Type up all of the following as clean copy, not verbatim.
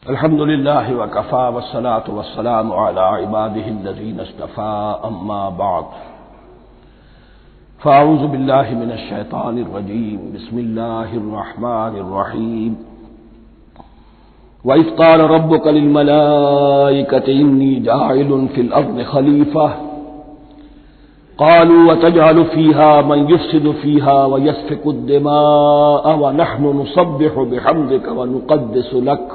الحمد لله وكفى والصلاة والسلام على عباده الذين اصطفى أما بعد فأعوذ بالله من الشيطان الرجيم بسم الله الرحمن الرحيم وإذ قال ربك للملائكة إني جاعل في الأرض خليفة قالوا وتجعل فيها من يفسد فيها ويسفك الدماء ونحن نسبح بحمدك ونقدس لك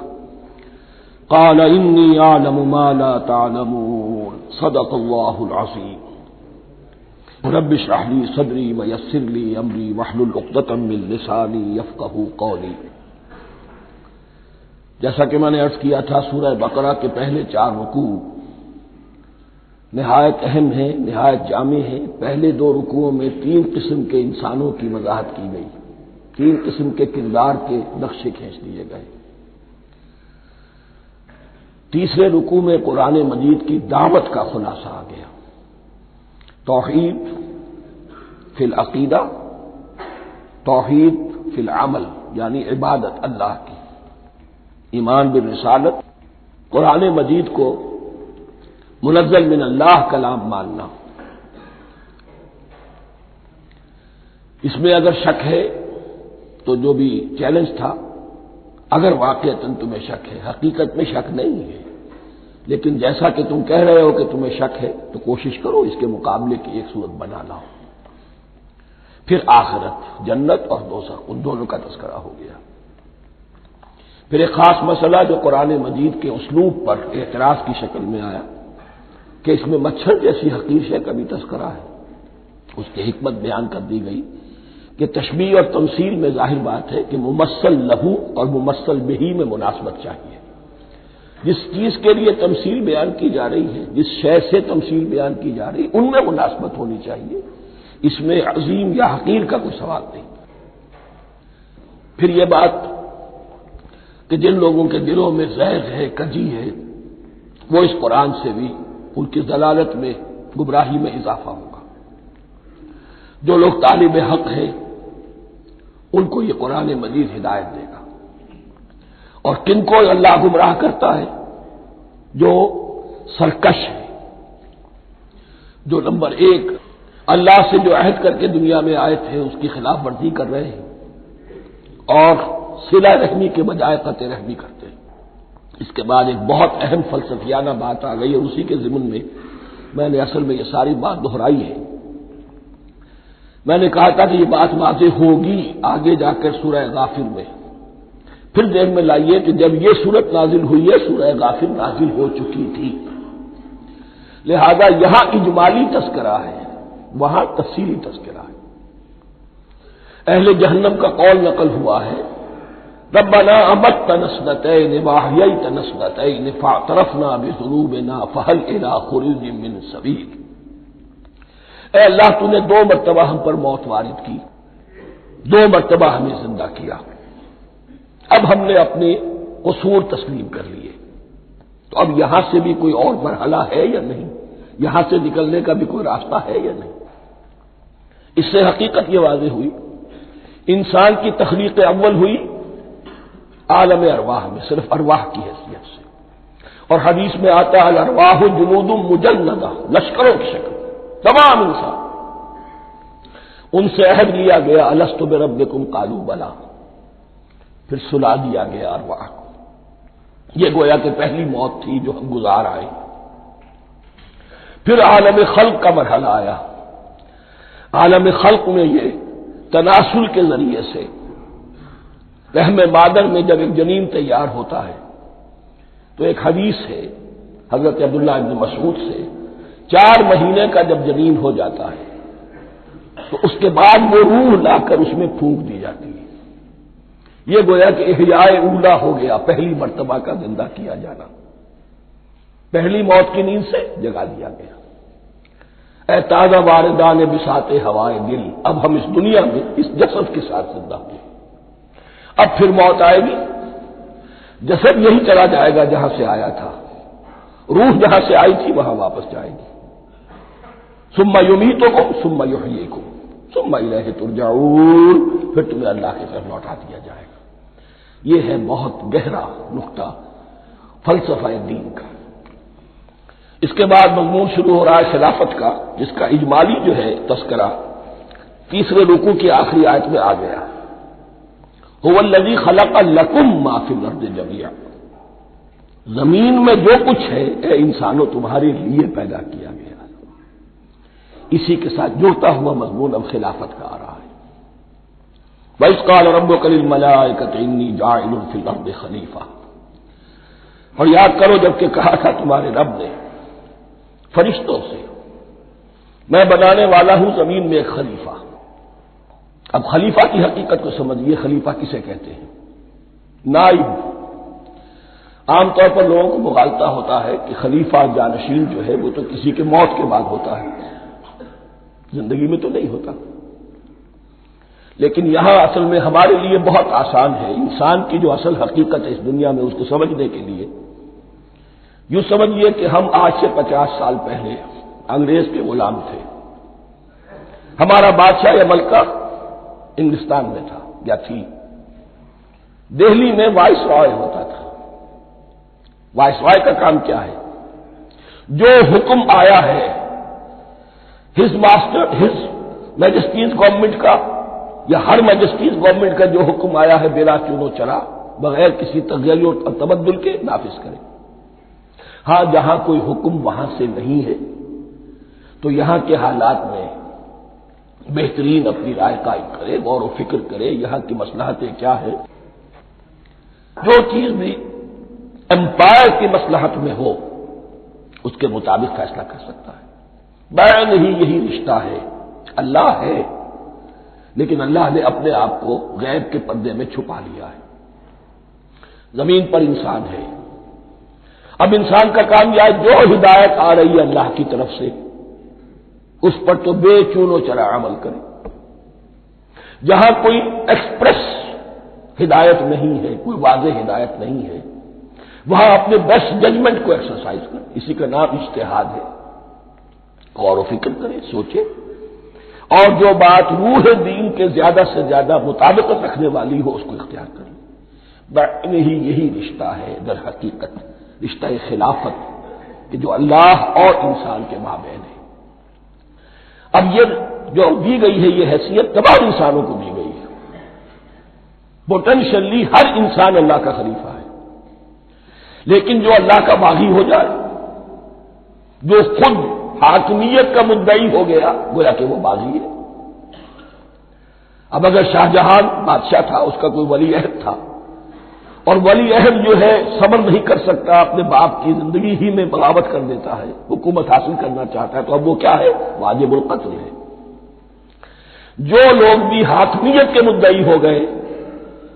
قال إني أعلم ما لا تعلمون صدق الله العظيم رب اشرح لي صدري ويسر لي أمري واحلل عقدة من لساني يفقهوا قولي۔ جیسا کہ میں نے عرض کیا تھا، سورہ بقرہ کے پہلے 4 رکوع نہایت اہم ہیں، نہایت جامع ہیں۔ پہلے 2 رکوعوں میں 3 قسم کے انسانوں کی وضاحت کی گئی، 3 قسم کے کردار کے نقشے کھینچ دیے گئے۔ تیسرے رکوع میں قرآن مجید کی دعوت کا خلاصہ آ گیا، توحید فی العقیدہ، توحید فی العمل، یعنی عبادت اللہ کی، ایمان بالرسالت، قرآن مجید کو منزل من اللہ کلام ماننا۔ اس میں اگر شک ہے تو جو بھی چیلنج تھا، اگر واقعتاً تمہیں شک ہے، حقیقت میں شک نہیں ہے، لیکن جیسا کہ تم کہہ رہے ہو کہ تمہیں شک ہے تو کوشش کرو اس کے مقابلے کی ایک صورت بنا لاؤ۔ پھر آخرت، جنت اور دوزخ، ان دونوں کا تذکرہ ہو گیا۔ پھر ایک خاص مسئلہ جو قرآن مجید کے اسلوب پر اعتراض کی شکل میں آیا کہ اس میں مچھر جیسی حقیر شے کا بھی تذکرہ ہے، اس کی حکمت بیان کر دی گئی کہ تشبیہ اور تمثیل میں ظاہر بات ہے کہ ممثل لہو اور ممثل بہی میں مناسبت چاہیے۔ جس چیز کے لیے تمثیل بیان کی جا رہی ہے، جس شے سے تمثیل بیان کی جا رہی ہے، ان میں مناسبت ہونی چاہیے، اس میں عظیم یا حقیر کا کوئی سوال نہیں۔ پھر یہ بات کہ جن لوگوں کے دلوں میں زیغ ہے، کجی ہے، وہ اس قرآن سے بھی ان کی ضلالت میں، گمراہی میں اضافہ ہوگا۔ جو لوگ طالب حق ہیں ان کو یہ قرآن مجید ہدایت دے گا، اور کن کو اللہ گمراہ کرتا ہے؟ جو سرکش ہے، جو نمبر 1 اللہ سے جو عہد کر کے دنیا میں آئے تھے اس کی خلاف ورزی کر رہے ہیں اور صلہ رحمی کے بجائے قطع رحمی کرتے ہیں۔ اس کے بعد ایک بہت اہم فلسفیانہ بات آ گئی، اور اسی کے ضمن میں نے اصل میں یہ ساری بات دہرائی ہے۔ میں نے کہا تھا کہ یہ بات واضح ہوگی آگے جا کر سورہ غافر میں۔ پھر ذہن میں لائیے کہ جب یہ سورت نازل ہوئی ہے، سورہ غافر نازل ہو چکی تھی، لہذا یہاں اجمالی تذکرہ ہے، وہاں تفصیلی تذکرہ ہے۔ اہل جہنم کا قول نقل ہوا ہے، ربنا امتنا اثنتین واحییتنا اثنتین فاعترفنا بذنوبنا فهل الى خروج من سبیل۔ اے اللہ، تو نے 2 مرتبہ ہم پر موت وارد کی، 2 مرتبہ ہمیں زندہ کیا، اب ہم نے اپنے قصور تسلیم کر لیے، تو اب یہاں سے بھی کوئی اور مرحلہ ہے یا نہیں؟ یہاں سے نکلنے کا بھی کوئی راستہ ہے یا نہیں؟ اس سے حقیقت یہ واضح ہوئی، انسان کی تخلیق اول ہوئی عالم ارواح میں، صرف ارواح کی حیثیت سے، اور حدیث میں آتا ہے الارواح جنود مجندہ، لشکروں کی شکل، تمام انسان۔ ان سے عہد لیا گیا الست بربکم قالوا بلی، پھر سلا دیا گیا ارواح کو۔ یہ گویا کہ پہلی موت تھی جو ہم گزار آئے۔ پھر عالم خلق کا مرحلہ آیا۔ عالم خلق میں یہ تناسل کے ذریعے سے رحم مادر میں جب ایک جنین تیار ہوتا ہے تو ایک حدیث ہے حضرت عبداللہ ابن مسعود سے، 4 مہینے کا جب جنین ہو جاتا ہے تو اس کے بعد وہ روح لا کر اس میں پھونک دی جاتی ہے۔ یہ گویا کہ احیاء اولا ہو گیا، پہلی مرتبہ کا زندہ کیا جانا، پہلی موت کی نیند سے جگا دیا گیا۔ اے تازہ واردان بساط ہوائے دل، اب ہم اس دنیا میں اس جسد کے ساتھ زندہ ہوئے، اب پھر موت آئے گی، جسد یہی چلا جائے گا جہاں سے آیا تھا، روح جہاں سے آئی تھی وہاں واپس جائے گی۔ ثم یمیتکم ثم یحییکم ثم الیہ ترجعون، پھر تمہیں اللہ کی طرف لوٹا دیا جائے گا۔ یہ ہے بہت گہرا نقطہ فلسفہ دین کا۔ اس کے بعد مضمون شروع ہو رہا ہے خلافت کا، جس کا اجمالی جو ہے تذکرہ تیسرے رکوع کی آخری آیت میں آ گیا۔ هو الذی خلق لکم ما فی الارض جمیعا، زمین میں جو کچھ ہے اے انسانوں تمہارے لیے پیدا کیا گیا۔ اسی کے ساتھ جڑتا ہوا مضمون اب خلافت کا آ رہا ہے۔ وَإِذْ قَالَ رَبُّكَ لِلْمَلَائِكَةِ إِنِّي جَاعِلٌ فِي الْأَرْضِ خَلِيفَةً، اور یاد کرو جب کہ کہا تھا تمہارے رب نے فرشتوں سے، میں بنانے والا ہوں زمین میں ایک خلیفہ۔ اب خلیفہ کی حقیقت کو سمجھیے، خلیفہ کسے کہتے ہیں؟ نائب۔ عام طور پر لوگوں کو مغالطہ ہوتا ہے کہ خلیفہ جانشین جو ہے وہ تو کسی کے موت کے بعد ہوتا ہے، زندگی میں تو نہیں ہوتا۔ لیکن یہاں اصل میں ہمارے لیے بہت آسان ہے، انسان کی جو اصل حقیقت ہے اس دنیا میں اس کو سمجھنے کے لیے یوں سمجھیے کہ ہم آج سے 50 سال پہلے انگریز کے غلام تھے، ہمارا بادشاہ یا ملکہ انگلستان میں تھا یا تھی، دہلی میں وائس رائے ہوتا تھا۔ وائس رائے کا کام کیا ہے؟ جو حکم آیا ہے his master his majesty's government کا یا ہر میجسٹیز گورنمنٹ کا جو حکم آیا ہے بلا چون و چرا، بغیر کسی تغیر اور تبدل کے نافذ کرے۔ ہاں جہاں کوئی حکم وہاں سے نہیں ہے تو یہاں کے حالات میں بہترین اپنی رائے قائم کرے، غور و فکر کرے، یہاں کی مصلحتیں کیا ہے، جو چیز بھی امپائر کی مصلحت میں ہو اس کے مطابق فیصلہ کر سکتا ہے۔ بین ہی یہی رشتہ ہے، اللہ ہے لیکن اللہ نے اپنے آپ کو غیب کے پردے میں چھپا لیا ہے۔ زمین پر انسان ہے، اب انسان کا کام یہ ہے جو ہدایت آ رہی ہے اللہ کی طرف سے اس پر تو بے چون و چرا عمل کرے۔ جہاں کوئی ایکسپریس ہدایت نہیں ہے، کوئی واضح ہدایت نہیں ہے، وہاں اپنے بیسٹ ججمنٹ کو ایکسرسائز کرے، اسی کا نام اجتہاد ہے۔ غور و فکر کرے، سوچے، اور جو بات روح دین کے زیادہ سے زیادہ مطابقت رکھنے والی ہو اس کو اختیار کرے۔ بین ہی یہی رشتہ ہے در حقیقت، رشتہ خلافت کہ جو اللہ اور انسان کے مابین ہے۔ اب یہ جو دی گئی ہے یہ حیثیت تمام انسانوں کو دی گئی ہے، پوٹینشلی ہر انسان اللہ کا خلیفہ ہے، لیکن جو اللہ کا باغی ہو جائے، جو خود حاکمیت کا مدعی ہو گیا، گویا کہ وہ باغی ہے۔ اب اگر شاہجہاں بادشاہ تھا، اس کا کوئی ولی عہد تھا، اور ولی عہد جو ہے صبر نہیں کر سکتا، اپنے باپ کی زندگی ہی میں بغاوت کر دیتا ہے، حکومت حاصل کرنا چاہتا ہے، تو اب وہ کیا ہے؟ واجب القتل ہے۔ جو لوگ بھی حاکمیت کے مدعی ہو گئے،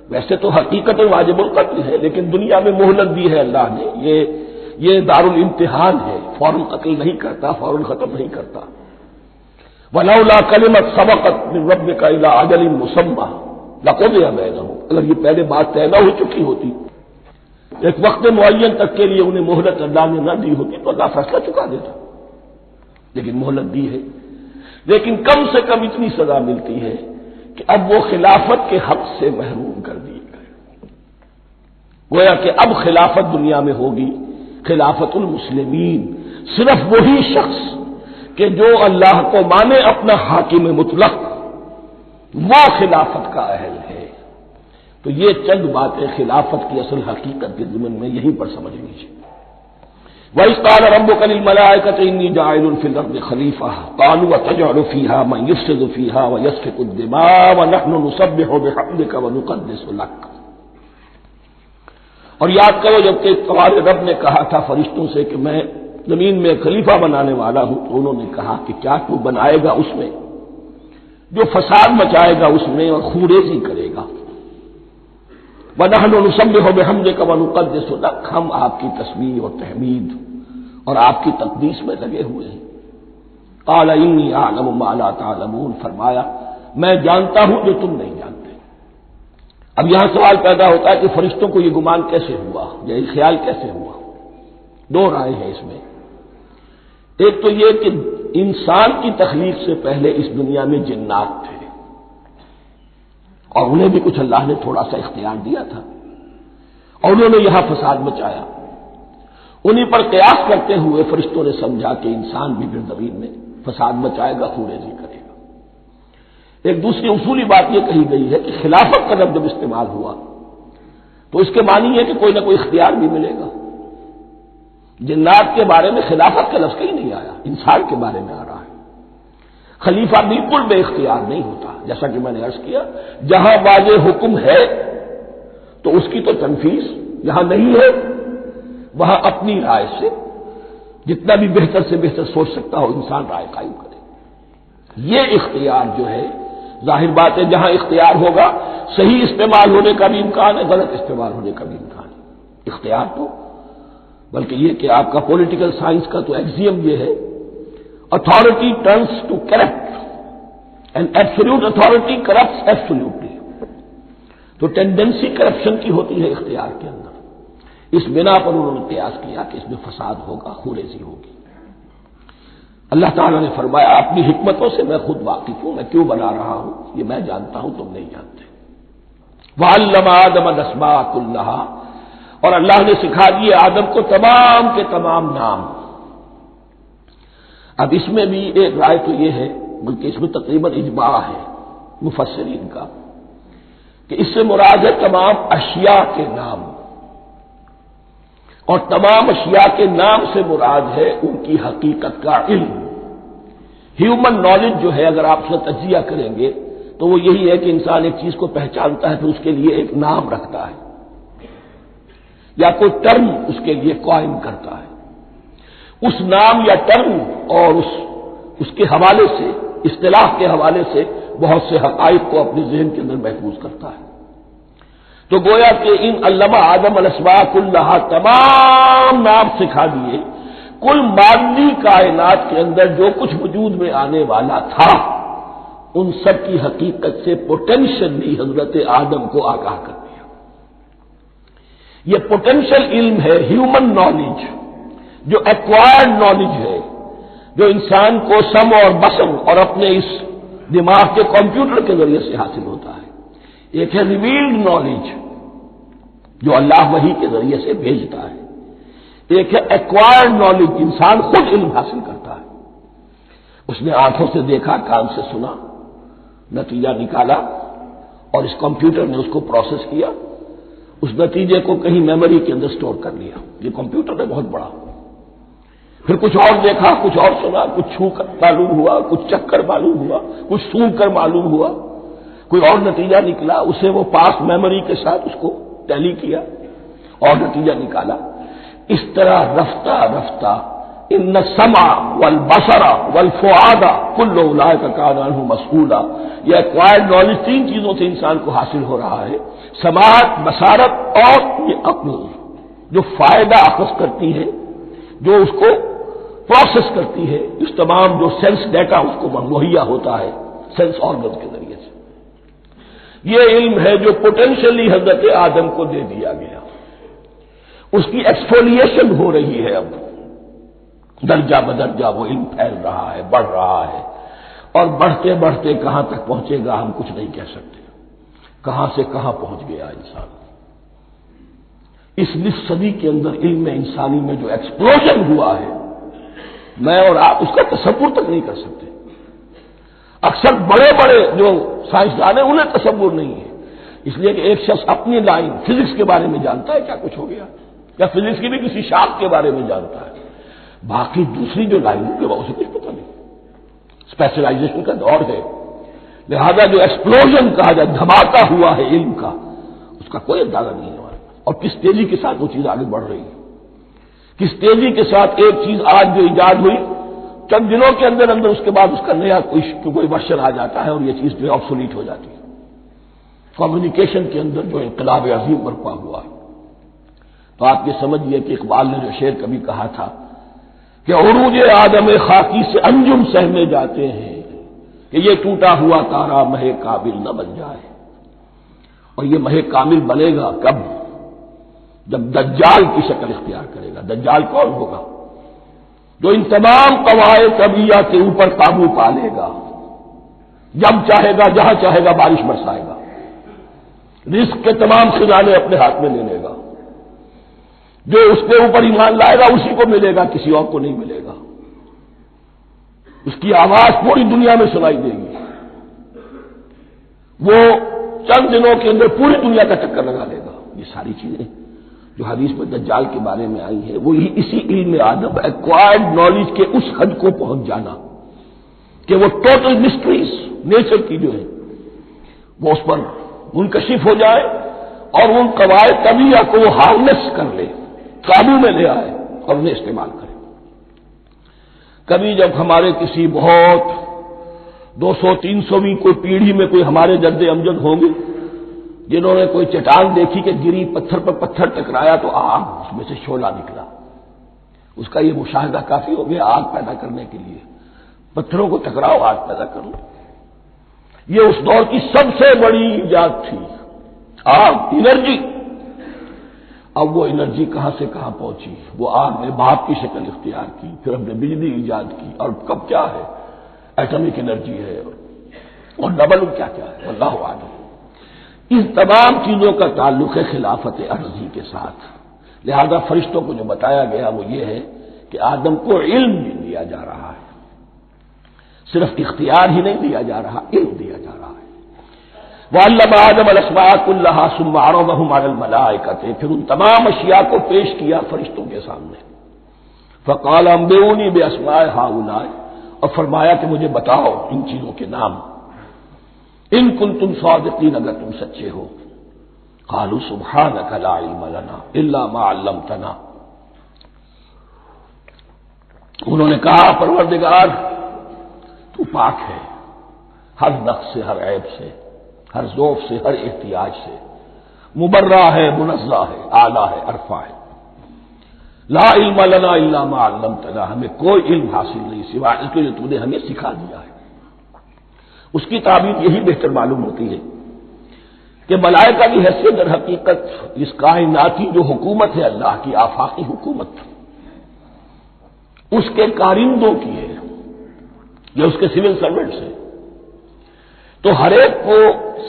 ویسے تو حقیقت واجب القتل ہے، لیکن دنیا میں مہلت دی ہے اللہ نے، یہ دارالامتحان ہے، فوراً قتل نہیں کرتا، فوراً ختم نہیں کرتا۔ وَلَوْلَا كَلِمَةٌ سَبَقَتْ مِن رَّبِّكَ إِلَىٰ أَجَلٍ مُّسَمًّى لَقُضِيَ بَيْنَهُمْ، اگر یہ پہلے بات طے نہ ہو چکی ہوتی، ایک وقت معین تک کے لیے انہیں مہلت اللہ نے نہ دی ہوتی تو اللہ فیصلہ چکا دیتا، لیکن مہلت دی ہے۔ لیکن کم سے کم اتنی سزا ملتی ہے کہ اب وہ خلافت کے حق سے محروم کر دیے گئے۔ گویا کہ اب خلافت دنیا میں ہوگی خلافت المسلمین، صرف وہی شخص کہ جو اللہ کو مانے اپنا حاکم مطلق، وہ خلافت کا اہل ہے۔ تو یہ چند باتیں خلافت کی اصل حقیقت کے ضمن میں یہیں پر سمجھ لیجیے۔ وَإِذْ قَالَ رَبُّكَ لِلْمَلَائِكَةِ إِنِّي جَاعِلٌ فِي الْأَرْضِ خَلِيفَةً قَالُوا أَتَجْعَلُ فِيهَا مَن يُفْسِدُ فِيهَا وَيَسْفِكُ الدِّمَاءَ وَنَحْنُ نُسَبِّحُ بِحَمْدِكَ وَنُقَدِّسُ لَكَ۔ اور یاد کرو جب کہ تمہارے رب نے کہا تھا فرشتوں سے کہ میں زمین میں خلیفہ بنانے والا ہوں، تو انہوں نے کہا کہ کیا تو بنائے گا اس میں جو فساد مچائے گا اس میں اور خوریزی کرے گا۔ وَنَحْنُ نُسَبِّحُ بِحَمْدِكَ وَنُقَدِّسُ لَكَ، ہم آپ کی تسبیح اور تحمید اور آپ کی تقدیس میں لگے ہوئے ہیں۔ قَالَ إِنِّي أَعْلَمُ مَا لَا تَعْلَمُونَ، فرمایا میں جانتا ہوں جو تم نہیں جانتے۔ اب یہاں سوال پیدا ہوتا ہے کہ فرشتوں کو یہ گمان کیسے ہوا، یا یہ خیال کیسے ہوا؟ دو رائے ہیں اس میں۔ ایک تو یہ کہ انسان کی تخلیق سے پہلے اس دنیا میں جنات تھے، اور انہیں بھی کچھ اللہ نے تھوڑا سا اختیار دیا تھا، اور انہوں نے یہاں فساد مچایا۔ انہی پر قیاس کرتے ہوئے فرشتوں نے سمجھا کہ انسان بھی پھر زمین میں فساد مچائے گا، خوریزی کرے گا۔ ایک دوسری اصولی بات یہ کہی گئی ہے کہ خلافت کا لفظ جب استعمال ہوا تو اس کے معنی ہے کہ کوئی نہ کوئی اختیار بھی ملے گا۔ جنات کے بارے میں خلافت کا لفظ کہیں نہیں آیا، انسان کے بارے میں آ رہا ہے۔ خلیفہ بالکل بے اختیار نہیں ہوتا، جیسا کہ میں نے عرض کیا، جہاں واضح حکم ہے تو اس کی تو تنفیذ، جہاں نہیں ہے وہاں اپنی رائے سے جتنا بھی بہتر سے بہتر سوچ سکتا ہو انسان رائے قائم کرے۔ یہ اختیار جو ہے، ظاہر بات ہے جہاں اختیار ہوگا صحیح استعمال ہونے کا بھی امکان ہے، غلط استعمال ہونے کا بھی امکان ہے۔ اختیار تو بلکہ یہ کہ آپ کا پولیٹیکل سائنس کا تو ایکسیم یہ ہے، authority tends to corrupt and absolute authority corrupts absolutely. تو ٹینڈنسی کرپشن کی ہوتی ہے اختیار کے اندر، اس بنا پر انہوں نے قیاس کیا کہ اس میں فساد ہوگا، خوریزی ہوگی۔ اللہ تعالیٰ نے فرمایا اپنی حکمتوں سے میں خود واقف ہوں، میں کیوں بنا رہا ہوں یہ میں جانتا ہوں، تم نہیں جانتے۔ وَعَلَّمَ آدَمَ الْأَسْمَاءَ كُلَّهَا، اور اللہ نے سکھا دیے آدم کو تمام کے تمام نام۔ اب اس میں بھی ایک رائے تو یہ ہے، بلکہ اس میں تقریباً اجماع ہے مفسرین کا، کہ اس سے مراد ہے تمام اشیاء کے نام، اور تمام اشیاء کے نام سے مراد ہے ان کی حقیقت کا علم۔ ہیومن نالج جو ہے، اگر آپ اس کا تجزیہ کریں گے تو وہ یہی ہے کہ انسان ایک چیز کو پہچانتا ہے، پھر اس کے لیے ایک نام رکھتا ہے یا کوئی ٹرم اس کے لیے قائم کرتا ہے۔ اس نام یا ٹرم اور اس کے حوالے سے، اصطلاح کے حوالے سے بہت سے حقائق کو اپنے ذہن کے اندر محفوظ کرتا ہے۔ تو گویا کہ ان علمہ آدم الاسماء کلہا، تمام نام سکھا دیے کل مادی کائنات کے اندر جو کچھ وجود میں آنے والا تھا، ان سب کی حقیقت سے پوٹینشلی حضرت آدم کو آگاہ کر دیا۔ یہ پوٹینشل علم ہے، ہیومن نالج، جو ایکوائرڈ نالج ہے، جو انسان کو سم اور بسم اور اپنے اس دماغ کے کمپیوٹر کے ذریعے سے حاصل ہوتا ہے۔ ایک ہے ریویلڈ نالج جو اللہ وحی کے ذریعے سے بھیجتا ہے، ایک ہے ایکوائرڈ نالج، انسان خود علم حاصل کرتا ہے۔ اس نے آنکھوں سے دیکھا، کان سے سنا، نتیجہ نکالا، اور اس کمپیوٹر نے اس کو پروسیس کیا، اس نتیجے کو کہیں میموری کے اندر سٹور کر لیا۔ یہ کمپیوٹر ہے بہت بڑا۔ پھر کچھ اور دیکھا، کچھ اور سنا، کچھ چھو کر معلوم ہوا، کچھ چکھ کر معلوم ہوا، کچھ سونگ کر معلوم ہوا، کوئی اور نتیجہ نکلا، اسے وہ پاس میموری کے ساتھ اس کو ٹیلی کیا اور نتیجہ نکالا۔ اس طرح رفتہ رفتہ ان السمع والبصر والفؤاد کل اولئک کان عنہ مسئولا، یہ ایکوائرڈ نالج تین چیزوں سے انسان کو حاصل ہو رہا ہے، سماعت، بصارت اور یہ عقل، جو فائدہ اخذ کرتی ہے، جو اس کو پروسیس کرتی ہے، اس تمام جو سینس ڈیٹا اس کو مہیا ہوتا ہے سینس آرگن کے ذریعے سے۔ یہ علم ہے جو پوٹینشلی حضرت آدم کو دے دیا گیا، اس کی ایکسفولیشن ہو رہی ہے، اب درجہ بدرجہ وہ علم پھیل رہا ہے، بڑھ رہا ہے، اور بڑھتے بڑھتے کہاں تک پہنچے گا ہم کچھ نہیں کہہ سکتے، کہاں سے کہاں پہنچ گیا انسان۔ اس نصف صدی کے اندر علم انسانی میں جو ایکسپلوژن ہوا ہے، میں اور آپ اس کا تصور تک نہیں کر سکتے۔ اکثر بڑے بڑے جو سائنسدان ہیں انہیں تصور نہیں ہے، اس لیے کہ ایک شخص اپنی لائن فزکس کے بارے میں جانتا ہے کیا کچھ ہو گیا، یا فزکس کی بھی کسی شاخ کے بارے میں جانتا ہے، باقی دوسری جو لائن ہے اسے کچھ پتہ نہیں۔ اسپیشلائزیشن کا دور ہے، لہذا جو ایکسپلوژن کہا جائے، دھماکہ ہوا ہے علم کا، اس کا کوئی اندازہ نہیں ہے ہمارے پاس، اور کس تیزی کے ساتھ وہ چیز آگے بڑھ رہی ہے، کس تیزی کے ساتھ ایک چیز آج جو ایجاد ہوئی چند دنوں کے اندر اندر اس کے بعد اس کا نیا کوئی ورژن آ جاتا ہے اور یہ چیز جو ہے آبسولیٹ ہو جاتی ہے۔ کمیونیکیشن کے اندر جو انقلاب عظیم برپا ہوا ہے، تو آپ یہ سمجھیے کہ اقبال نے جو شعر کبھی کہا تھا کہ عروج آدم خاکی سے انجم سہمے جاتے ہیں، کہ یہ ٹوٹا ہوا تارا مہ کامل نہ بن جائے، اور یہ مہ کامل بنے گا کب؟ جب دجال کی شکل اختیار کرے گا۔ دجال کون ہوگا؟ جو ان تمام قواعد طبیعہ کے اوپر قابو پا لے گا، جب چاہے گا جہاں چاہے گا بارش برسائے گا، رزق کے تمام خزانے اپنے ہاتھ میں لے لے گا، جو اس کے اوپر ایمان لائے گا اسی کو ملے گا، کسی اور کو نہیں ملے گا. اس کی آواز پوری دنیا میں سنائی دے گی. وہ چند دنوں کے اندر پوری دنیا کا چکر لگا لے گا. یہ ساری چیزیں جو حدیث میں دجال کے بارے میں آئی ہیں وہ اسی علم آدم ایکوائرڈ نالج کے اس حد کو پہنچ جانا کہ وہ ٹوٹل مسٹریز نیچر کی جو ہے وہ اس پر منکشف ہو جائے اور ان قواعد طبیعہ کو وہ ہارنس کر لے، قابو میں لے آئے اور انہیں استعمال کرے. کبھی جب ہمارے کسی بہت 200-300ویں کوئی پیڑھی میں کوئی ہمارے جد امجد ہوں گے جنہوں نے کوئی چٹان دیکھی کہ گری، پتھر پر پتھر ٹکرایا تو آگ اس میں سے شعلہ نکلا، اس کا یہ مشاہدہ کافی ہو گیا آگ پیدا کرنے کے لیے. پتھروں کو ٹکراؤ آگ پیدا کر لو. یہ اس دور کی سب سے بڑی ایجاد تھی، آگ، انرجی. اب وہ انرجی کہاں سے کہاں پہنچی؟ وہ آگ نے بھاپ کی شکل اختیار کی، پھر ہم نے بجلی ایجاد کی، اور کب کیا ہے ایٹمک انرجی ہے اور ڈبل کیا کیا ہے اللہ عالم. ان تمام چیزوں کا تعلق ہے خلافت ارضی کے ساتھ. لہذا فرشتوں کو جو بتایا گیا وہ یہ ہے کہ آدم کو علم بھی دیا جا رہا ہے، صرف اختیار ہی نہیں دیا جا رہا، علم دیا جا رہا ہے. وَعَلَّمَ آدَمَ الْأَسْمَاءَ كُلَّهَا ثُمَّ عَرَضَهُمْ عَلَى الْمَلَائِكَةِ، پھر ان تمام اشیاء کو پیش کیا فرشتوں کے سامنے. فَقَالَ أَنبِئُونِي بِأَسْمَاءِ هَؤُلَاءِ، اور فرمایا کہ مجھے بتاؤ ان چیزوں کے نام، ان کنتم صادقین، اگر تم سچے ہو. قالوا سبحانك لا علم لنا الا ما علمتنا، انہوں نے کہا پروردگار تو پاک ہے ہر نقص سے، ہر عیب سے، ہر ذوف سے، ہر احتیاج سے، مبرہ ہے، منزہ ہے، اعلیٰ ہے، عرفہ ہے. لا علم لنا الا ما علمتنا، ہمیں کوئی علم حاصل نہیں سوائے اس کے جو تو نے ہمیں سکھا دیا ہے. اس کی تعبیر یہی بہتر معلوم ہوتی ہے کہ ملائکہ کی حیثیت در حقیقت اس کائناتی جو حکومت ہے اللہ کی آفاقی حکومت اس کے کارندوں کی ہے یا اس کے سول سروینٹس ہیں. تو ہر ایک کو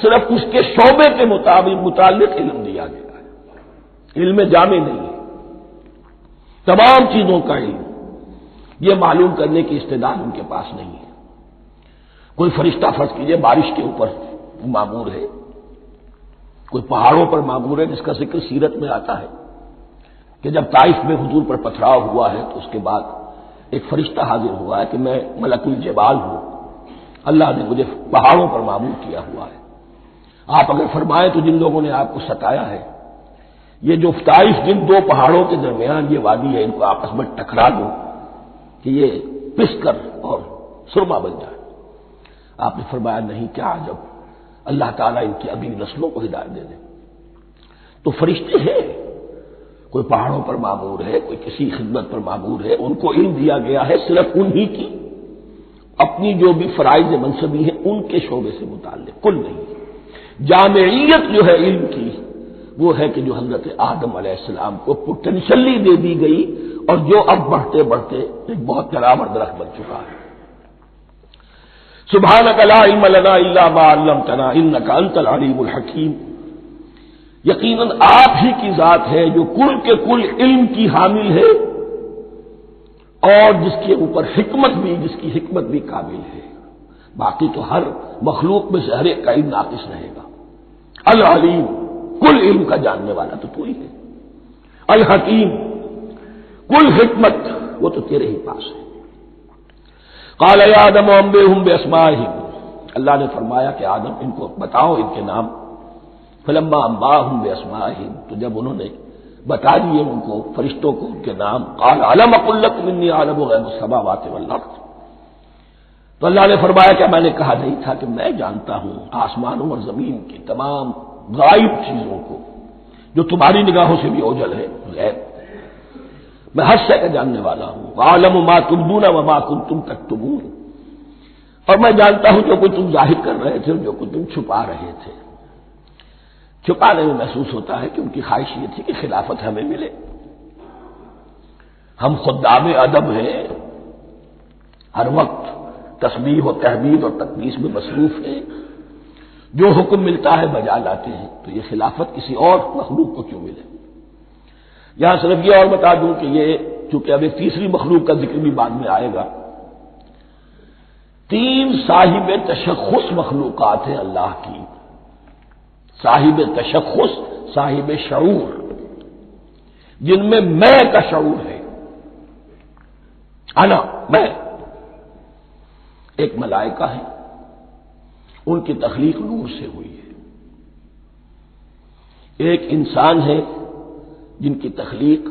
صرف اس کے شعبے کے متعلق علم دیا گیا ہے، علم جامع نہیں ہے. تمام چیزوں کا علم یہ معلوم کرنے کی استعداد ان کے پاس نہیں ہے. کوئی فرشتہ فرض کیجئے بارش کے اوپر معمور ہے، کوئی پہاڑوں پر معمور ہے، جس کا ذکر سیرت میں آتا ہے کہ جب طائف میں حضور پر پتھراؤ ہوا ہے تو اس کے بعد ایک فرشتہ حاضر ہوا ہے کہ میں ملک الجبال ہوں، اللہ نے مجھے پہاڑوں پر معمور کیا ہوا ہے. آپ اگر فرمائیں تو جن لوگوں نے آپ کو ستایا ہے یہ جو طائف جن دو پہاڑوں کے درمیان یہ وادی ہے ان کو آپس میں ٹکرا دو کہ یہ پس کر اور سرما بن جائے. آپ نے فرمایا نہیں، کیا عجب، اللہ تعالیٰ ان کی اگلی نسلوں کو ہدایت دے دے. تو فرشتے ہیں، کوئی پہاڑوں پر معمور ہے، کوئی کسی خدمت پر معمور ہے، ان کو علم دیا گیا ہے صرف انہی کی اپنی جو بھی فرائض منصبی ہیں ان کے شعبے سے متعلق، کل نہیں. جامعیت جو ہے علم کی وہ ہے کہ جو حضرت آدم علیہ السلام کو پوٹینشلی دے دی گئی اور جو اب بڑھتے بڑھتے ایک بہت جرابر درخت بن چکا ہے. سبحانک لا علم لنا الا ما علمتنا انک انت العلیم الحکیم. یقیناً آپ ہی کی ذات ہے جو کل کے کل علم کی حامل ہے اور جس کے اوپر حکمت بھی، جس کی حکمت بھی کامل ہے. باقی تو ہر مخلوق میں سے ہر ایک کا علم ناقص رہے گا. العلیم، کل علم کا جاننے والا تو تو ہی ہے. الحکیم، کل حکمت وہ تو تیرے ہی پاس ہے. قال یا آدم انبئہم باسمائہم، اللہ نے فرمایا کہ آدم ان کو بتاؤ ان کے نام. فلما انباہم باسمائہم، تو جب انہوں نے بتا دیے ان کو فرشتوں کو ان کے نام، قال علم اقل لکم انی اعلم غیب السماوات والارض، تو اللہ نے فرمایا کہ میں نے کہا نہیں تھا کہ میں جانتا ہوں آسمانوں اور زمین کی تمام غائب چیزوں کو جو تمہاری نگاہوں سے بھی اوجھل ہے، غیب. میں ہر شے کا جاننے والا ہوں. وَأَعْلَمُ مَا تُبْدُونَ وَمَا كُنتُمْ تَكْتُمُونَ، اور میں جانتا ہوں جو کچھ تم ظاہر کر رہے تھے اور جو کچھ تم چھپا رہے تھے. چھپانے میں محسوس ہوتا ہے کہ ان کی خواہش یہ تھی کہ خلافت ہمیں ملے. ہم خدام ادب ہیں، ہر وقت تسبیح و تحمید اور تقدیس میں مصروف ہیں، جو حکم ملتا ہے بجا لاتے ہیں، تو یہ خلافت کسی اور مخلوق کو کیوں ملے؟ یہاں صرف یہ اور بتا دوں کہ یہ چونکہ اب ایک تیسری مخلوق کا ذکر بھی بعد میں آئے گا، 3 صاحب تشخص مخلوقات ہیں اللہ کی، صاحب تشخص، صاحب شعور، جن میں میں کا شعور ہے، انا، میں۔ ایک ملائکہ ہے، ان کی تخلیق نور سے ہوئی ہے۔ ایک انسان ہے جن کی تخلیق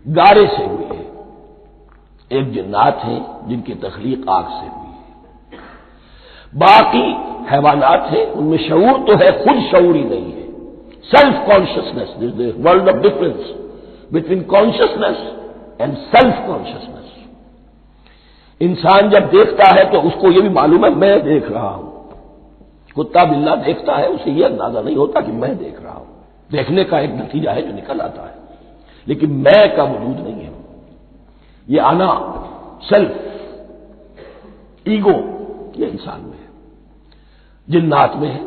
گارے سے ہوئی ہے۔ ایک جنات ہیں جن کی تخلیق آگ سے ہوئی ہے۔ باقی حیوانات ہیں، ان میں شعور تو ہے، خود شعور ہی نہیں ہے۔ Self consciousness, this is world of difference between consciousness and self consciousness. انسان جب دیکھتا ہے تو اس کو یہ بھی معلوم ہے میں دیکھ رہا ہوں۔ کتا بلہ دیکھتا ہے، اسے یہ اندازہ نہیں ہوتا کہ میں دیکھ رہا ہوں، دیکھنے کا ایک نتیجہ ہے جو نکل آتا ہے، لیکن میں کا وجود نہیں ہے۔ یہ انا، سیلف، ایگو، یہ انسان میں ہے، جنات میں ہے،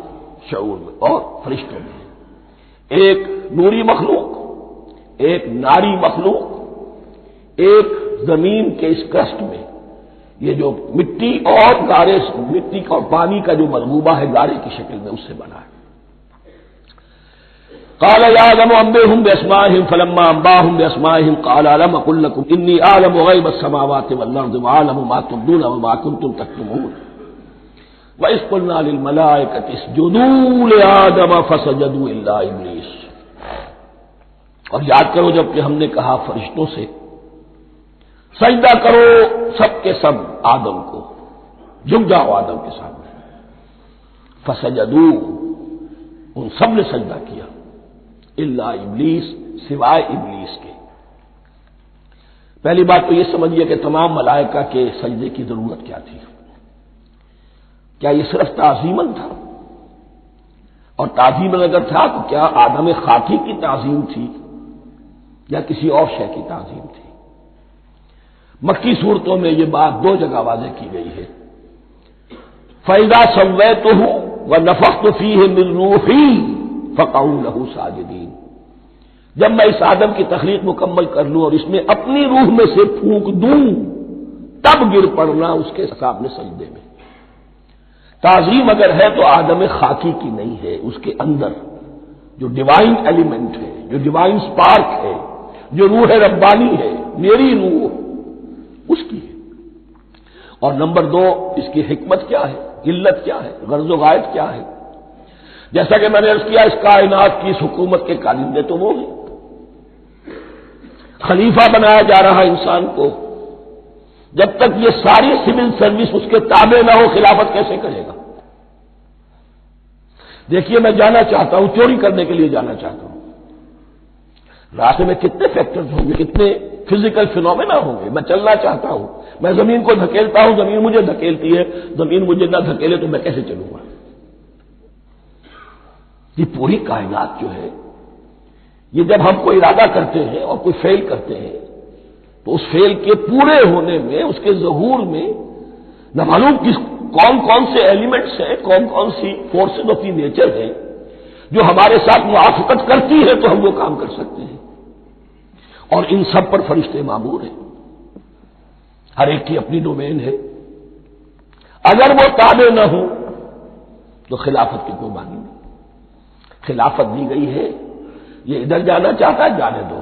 شعور میں اور فرشتوں میں ہے۔ ایک نوری مخلوق، ایک ناری مخلوق، ایک زمین کے اس کرسٹ میں، یہ جو مٹی اور گارے، مٹی اور پانی کا جو ملغوبہ ہے گارے کی شکل میں، اس سے بنا ہے۔ قال يا آدم انبئهم باسمائهم فلما انباهم باسمائهم قال الم اقل لكم اني اعلم غيب السماوات والارض واعلم ما تبدون وما كنتم تكتمون واذ قلنا للملائكه اسجدوا لآدم فسجدوا الا ابلیس۔ اور یاد کرو جب کہ ہم نے کہا فرشتوں سے سجدہ کرو سب کے سب آدم کو، جھک جاؤ آدم کے سامنے، فسجدوا، ان سب نے سجدہ کیا، الا ابلیس، سوائے ابلیس کے۔ پہلی بات تو یہ سمجھیے کہ تمام ملائکہ کے سجدے کی ضرورت کیا تھی؟ کیا یہ صرف تعظیماً تھا؟ اور تعظیماً اگر تھا تو کیا آدم خاکی کی تعظیم تھی یا کسی اور شے کی تعظیم تھی؟ مکی صورتوں میں یہ بات 2 جگہ واضح کی گئی ہے۔ فَإِذَا سَوَّيْتُهُ وَنَفَخْتُ فِيهِ مِن رُّوحِي فَقَعُوا لَهُ سَاجِدِينَ، جب میں اس آدم کی تخلیق مکمل کر لوں اور اس میں اپنی روح میں سے پھونک دوں، تب گر پڑنا اس کے سامنے سجدے میں۔ تعظیم اگر ہے تو آدم خاکی کی نہیں ہے، اس کے اندر جو ڈیوائن ایلیمنٹ ہے، جو ڈیوائن سپارک ہے، جو روح ربانی ہے، میری روح، اس کی ہے۔ اور نمبر 2، اس کی حکمت کیا ہے، علت کیا ہے، غرض و غائب کیا ہے؟ جیسا کہ میں نے عرض کیا، اس کائنات کی اس حکومت کے کارندے تو وہ ہیں۔ خلیفہ بنایا جا رہا انسان کو، جب تک یہ ساری سول سروس اس کے تابع نہ ہو، خلافت کیسے کرے گا؟ دیکھیے میں جانا چاہتا ہوں، چوری کرنے کے لیے جانا چاہتا ہوں، راستے میں کتنے فیکٹرز ہوں گے، کتنے فزیکل فینومینا ہوں گے۔ میں چلنا چاہتا ہوں، میں زمین کو دھکیلتا ہوں، زمین مجھے دھکیلتی ہے، زمین مجھے نہ دھکیلے تو میں کیسے چلوں گا؟ یہ پوری کائنات جو ہے، یہ جب ہم کوئی ارادہ کرتے ہیں اور کوئی فیل کرتے ہیں تو اس فیل کے پورے ہونے میں، اس کے ظہور میں نہ معلوم کون کون سے ایلیمنٹس ہیں، کون کون سی فورسز آف دی نیچر ہیں جو ہمارے ساتھ موافقت کرتی ہے تو ہم وہ کام کر سکتے ہیں۔ اور ان سب پر فرشتے مامور ہیں، ہر ایک کی اپنی ڈومین ہے۔ اگر وہ تابع نہ ہو تو خلافت کی کوئی معنی نہیں۔ خلافت دی گئی ہے، یہ ادھر جانا چاہتا ہے جانے دو،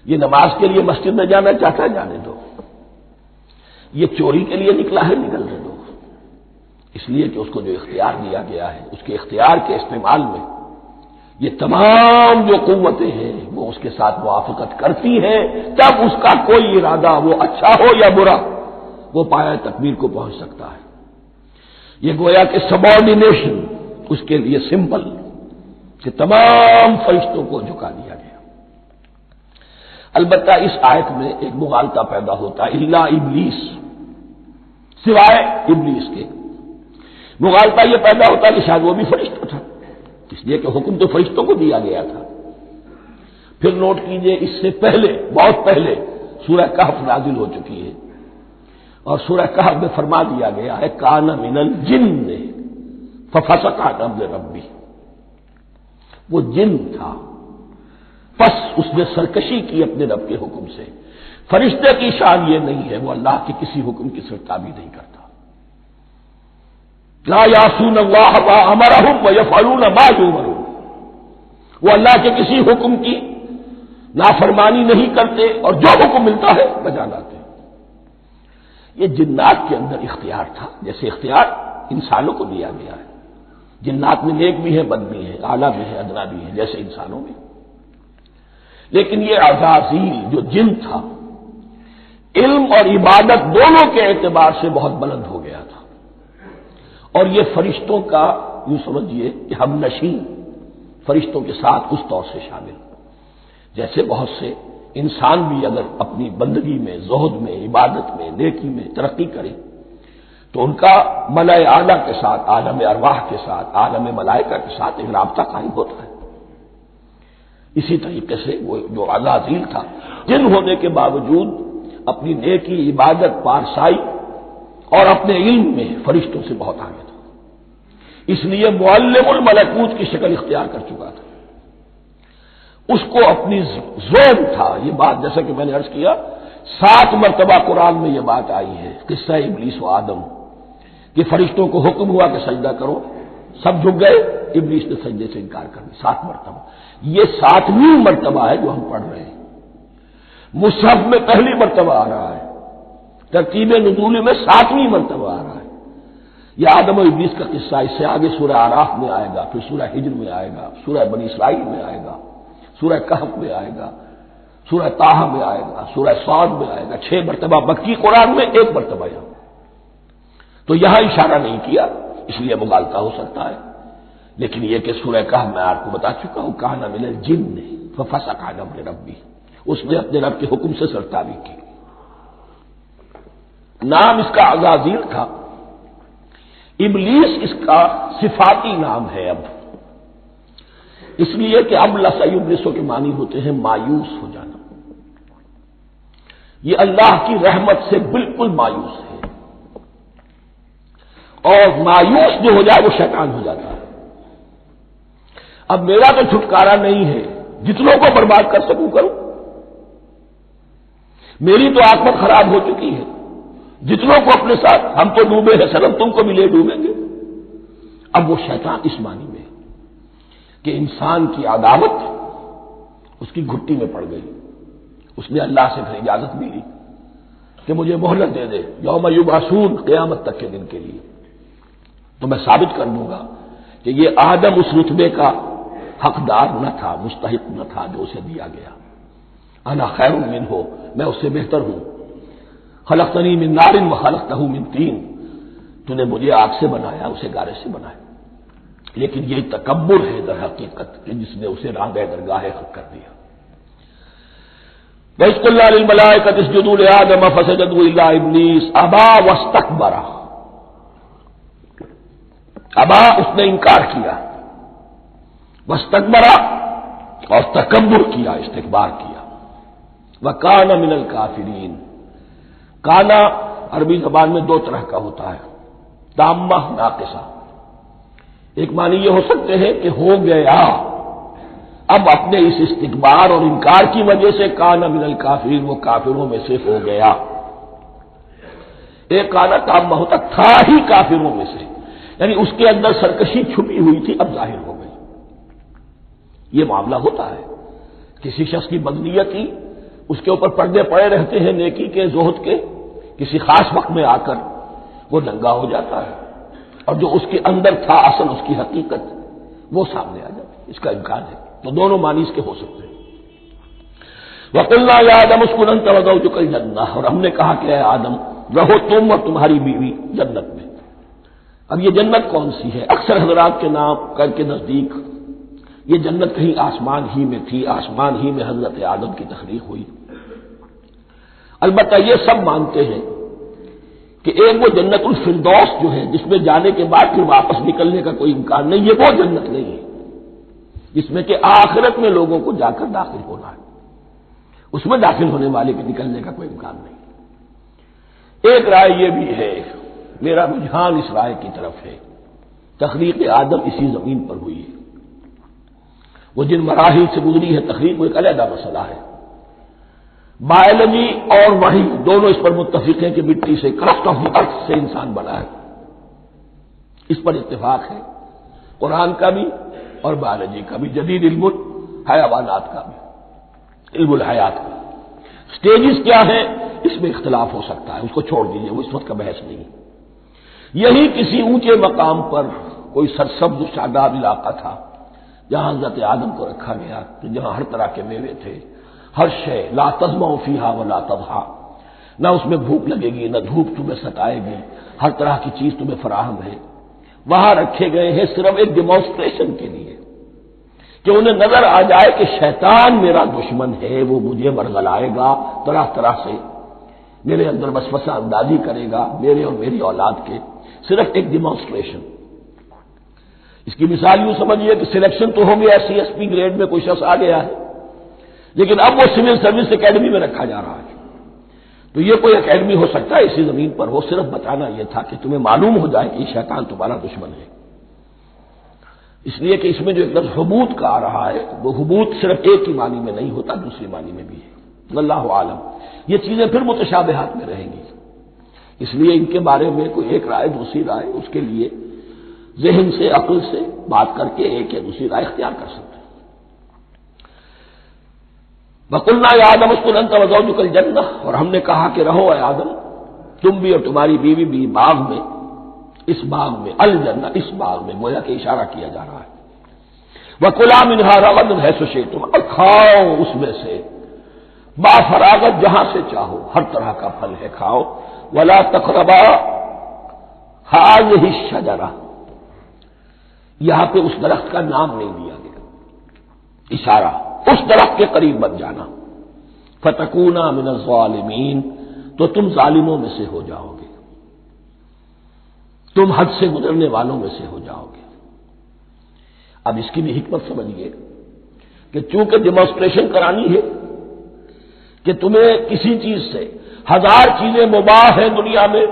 یہ نماز کے لیے مسجد میں جانا چاہتا ہے جانے دو، یہ چوری کے لیے نکلا ہے نکلنے دو، اس لیے کہ اس کو جو اختیار دیا گیا ہے، اس کے اختیار کے استعمال میں یہ تمام جو قوتیں ہیں وہ اس کے ساتھ موافقت کرتی ہیں، تب اس کا کوئی ارادہ، وہ اچھا ہو یا برا، وہ پایہ تکمیل کو پہنچ سکتا ہے۔ یہ گویا کہ سبارڈینیشن اس کے لیے سمبل کہ تمام فرشتوں کو جھکا دیا گیا۔ البتہ اس آیت میں ایک مغالطہ پیدا ہوتا ہے، الا ابلیس، سوائے ابلیس کے۔ مغالطہ یہ پیدا ہوتا ہے کہ شاید وہ بھی فرشتہ تھا، اس لیے کہ حکم تو فرشتوں کو دیا گیا تھا۔ پھر نوٹ کیجئے، اس سے پہلے، بہت پہلے سورہ کہف نازل ہو چکی ہے، اور سورہ کہف میں فرما دیا گیا ہے کان من الجن ففسق عن امر ربی، وہ جن تھا، پس اس نے سرکشی کی اپنے رب کے حکم سے. فرشتے کی شان یہ نہیں ہے، وہ اللہ کے کسی حکم کی سرتابی نہیں کرتا. لا یعصون اللہ ما امرہم ویفعلون ما یؤمرون، وہ اللہ کے کسی حکم کی نافرمانی نہیں کرتے اور جو حکم ملتا ہے بجا لاتے. یہ جنات کے اندر اختیار تھا، جیسے اختیار انسانوں کو دیا گیا ہے. جنات میں نیک بھی ہے، بد بھی ہے، اعلیٰ بھی ہے، ادنا بھی ہے، جیسے انسانوں میں. لیکن یہ عزازیل جو جن تھا، علم اور عبادت دونوں کے اعتبار سے بہت بلند ہو گیا تھا، اور یہ فرشتوں کا یوں سمجھیے کہ ہم نشین، فرشتوں کے ساتھ اس طور سے شامل. جیسے بہت سے انسان بھی اگر اپنی بندگی میں، زہد میں، عبادت میں، نیکی میں ترقی کرے تو ان کا ملائے اعلیٰ کے ساتھ، عالم ارواح کے ساتھ، عالم ملائکہ کے ساتھ ایک رابطہ قائم ہوتا ہے. اسی طریقے سے وہ جو عزازیل تھا، جن ہونے کے باوجود اپنی نیکی، عبادت، پارسائی اور اپنے علم میں فرشتوں سے بہت آگے تھا. اس لیے معلم الملکوت کی شکل اختیار کر چکا تھا. اس کو اپنی زون تھا. یہ بات جیسا کہ میں نے عرض کیا 7 مرتبہ قرآن میں یہ بات آئی ہے، قصہ ابلیس و آدم، کہ فرشتوں کو حکم ہوا کہ سجدہ کرو، سب جھک گئے، ابلیس نے سجدے سے انکار کر دیا 7 مرتبہ. یہ 7ویں مرتبہ ہے جو ہم پڑھ رہے ہیں. مصحف میں پہلی مرتبہ آ رہا ہے، ترتیب نزول میں 7ویں مرتبہ آ رہا ہے. یہ آدم و ابلیس کا قصہ اس سے آگے سورہ اعراف میں آئے گا، پھر سورہ ہجر میں آئے گا، سورہ بنی اسرائیل میں آئے گا، سورہ کہف میں آئے گا، سورہ طٰہٰ میں آئے گا، سورہ صاد میں آئے گا. 6 مرتبہ مکی قرآن میں، 1 مرتبہ یہاں. تو یہاں اشارہ نہیں کیا، اس لیے مغالطہ ہو سکتا ہے. لیکن یہ کہ سورہ کہف میں آپ کو بتا چکا ہوں، کان من الجن ففسق عن امر ربی، اس نے اپنے رب کے حکم سے سرتابی کی. نام اس کا عزازیل تھا. ابلیس اس کا صفاتی نام ہے اب، اس لیے کہ اب ابلیسوں کے معنی ہوتے ہیں مایوس ہو جانا. یہ اللہ کی رحمت سے بالکل مایوس ہے، اور مایوس جو ہو جائے وہ شیطان ہو جاتا ہے. اب میرا تو چھٹکارا نہیں ہے، جتنوں کو برباد کر سکوں کروں. میری تو عاقبت خراب ہو چکی ہے، جتنوں کو اپنے ساتھ، ہم تو ڈوبے ہیں سنم، تم کو بھی لے ڈوبیں گے. اب وہ شیطان اس معنی میں کہ انسان کی عداوت اس کی گھٹی میں پڑ گئی. اس نے اللہ سے پھر اجازت بھی لی کہ مجھے مہلت دے دے، یوم یبعثون، قیامت تک کے دن کے لیے، تو میں ثابت کر دوں گا کہ یہ آدم اس رتبے کا حقدار نہ تھا، مستحق نہ تھا جو اسے دیا گیا. انا خیر منہ، میں اس سے بہتر ہوں. خلقتنی من نار وخلقتہ من طین، تو نے مجھے آگ سے بنایا، اسے گارے سے بنایا. لیکن یہ تکبر ہے در حقیقت کہ جس نے اسے راندہ درگاہ حق کر دیا. وَإِذْ قُلْنَا لِلْمَلَائِكَةِ اسْجُدُوا لِآدَمَ فَسَجَدُوا إِلَّا إِبْلِيسَ أَبَىٰ وَاسْتَكْبَرَ. ابا، اس نے انکار کیا، واستکبر، اور تکبر کیا، استکبار کیا. وَكَانَ مِنَ الْكَافِرِينَ. کانا عربی زبان میں 2 طرح کا ہوتا ہے، تامہ، ناقصہ. ایک معنی یہ ہو سکتے ہیں کہ ہو گیا، اب اپنے اس استکبار اور انکار کی وجہ سے کانا من الکافرین، وہ کافروں میں سے ہو گیا. ایک کانا تامہ ہوتا تھا ہی کافروں میں سے، یعنی اس کے اندر سرکشی چھپی ہوئی تھی، اب ظاہر ہو گئی. یہ معاملہ ہوتا ہے، کسی شخص کی بدنیتی اس کے اوپر پردے پڑے رہتے ہیں، نیکی کے، زہد کے، کسی خاص وقت میں آ کر وہ ننگا ہو جاتا ہے، اور جو اس کے اندر تھا اصل، اس کی حقیقت، وہ سامنے آ جاتی ہے. اس کا امکان ہے. تو دونوں معنی اس کے ہو سکتے ہیں. وَقُلْنَا يَا آدَمُ اسْكُنْ أَنْتَ وَزَوْجُكَ الْجَنَّةَ، اور ہم نے کہا کہ اے آدم رہو تم اور تمہاری بیوی جنت میں. اب یہ جنت کون سی ہے؟ اکثر حضرات کے نام کر کے نزدیک یہ جنت کہیں آسمان ہی میں تھی، آسمان ہی میں حضرت آدم کی تخلیق ہوئی. البتہ یہ سب مانتے ہیں کہ ایک وہ جنت الفردوس جو ہے، جس میں جانے کے بعد پھر واپس نکلنے کا کوئی امکان نہیں، یہ وہ جنت نہیں ہے جس میں کہ آخرت میں لوگوں کو جا کر داخل ہونا ہے. اس میں داخل ہونے والے کے نکلنے کا کوئی امکان نہیں. ایک رائے یہ بھی ہے، میرا رجحان اس رائے کی طرف ہے، تخلیق آدم اسی زمین پر ہوئی ہے. وہ جن مراحل سے گزری ہے تخلیق وہ ایک علیحدہ مسئلہ ہے۔ بایولوجی اور وحی دونوں اس پر متفق ہیں کہ مٹی سے، کرسٹ آف دی ارتھ سے انسان بنا ہے، اس پر اتفاق ہے قرآن کا بھی اور بایولوجی کا بھی، جدید علم الحیوانات کا بھی، علم الحیات کا۔ سٹیجز کیا ہے اس میں اختلاف ہو سکتا ہے، اس کو چھوڑ دیجیے، وہ اس وقت کا بحث نہیں۔ یہی کسی اونچے مقام پر کوئی سرسبز و شاداب علاقہ تھا جہاں حضرت آدم کو رکھا گیا، جہاں ہر طرح کے میوے تھے، ہر شے، لا تظمأ فیہا ولا تضحیٰ، نہ اس میں بھوک لگے گی، نہ دھوپ تمہیں ستائے گی، ہر طرح کی چیز تمہیں فراہم ہے۔ وہاں رکھے گئے ہیں صرف ایک ڈیمانسٹریشن کے لیے کہ انہیں نظر آ جائے کہ شیطان میرا دشمن ہے، وہ مجھے ورغلائے گا، طرح طرح سے میرے اندر وسوسہ اندازی کرے گا، میرے اور میری اولاد کے، صرف ایک ڈیمانسٹریشن۔ اس کی مثال یوں سمجھیے کہ سلیکشن تو ہو گیا، CSP گریڈ میں کوئی شخص آ گیا ہے، لیکن اب وہ سول سروس اکیڈمی میں رکھا جا رہا ہے۔ تو یہ کوئی اکیڈمی ہو سکتا ہے اسی زمین پر، وہ صرف بتانا یہ تھا کہ تمہیں معلوم ہو جائے کہ یہ شیطان تمہارا دشمن ہے۔ اس لیے کہ اس میں جو ایک لفظ حبوط کا آ رہا ہے، وہ حبوط صرف ایک ہی معنی میں نہیں ہوتا، دوسری معنی میں بھی ہے۔ واللہ عالم، یہ چیزیں پھر متشابہات میں رہیں گی، اس لیے ان کے بارے میں کوئی ایک رائے دوسری رائے، اس کے لیے ذہن سے، عقل سے بات کر کے ایک یا دوسری رائے اختیار کر سکتے ہیں۔ وَقُلْنَا يَا آدَمُ اسْكُنْ أَنْتَ وَزَوْجُكَ الْجَنَّةَ، اور ہم نے کہا کہ رہو اے آدم تم بھی اور تمہاری بیوی بھی باغ میں، اس باغ میں، الجنہ اس باغ میں، گویا کہ اشارہ کیا جا رہا ہے۔ وَكُلَا مِنْهَا رَغَدًا حَيْثُ شِئْتُمْ، اور کھاؤ اس میں سے با فراغت جہاں سے چاہو، ہر طرح کا پھل ہے کھاؤ۔ وَلَا تَقْرَبَا هَٰذِهِ الشَّجَرَةَ، یہاں پہ اس درخت کا نام نہیں دیا گیا، اشارہ اس درخت کے قریب مت جانا۔ فَتَكُونَا مِنَ الظَّالِمِينَ، تو تم ظالموں میں سے ہو جاؤ گے، تم حد سے گزرنے والوں میں سے ہو جاؤ گے۔ اب اس کی بھی حکمت سمجھیے کہ چونکہ ڈیمانسٹریشن کرانی ہے کہ تمہیں کسی چیز سے، 1000 چیزیں مباح ہیں دنیا میں،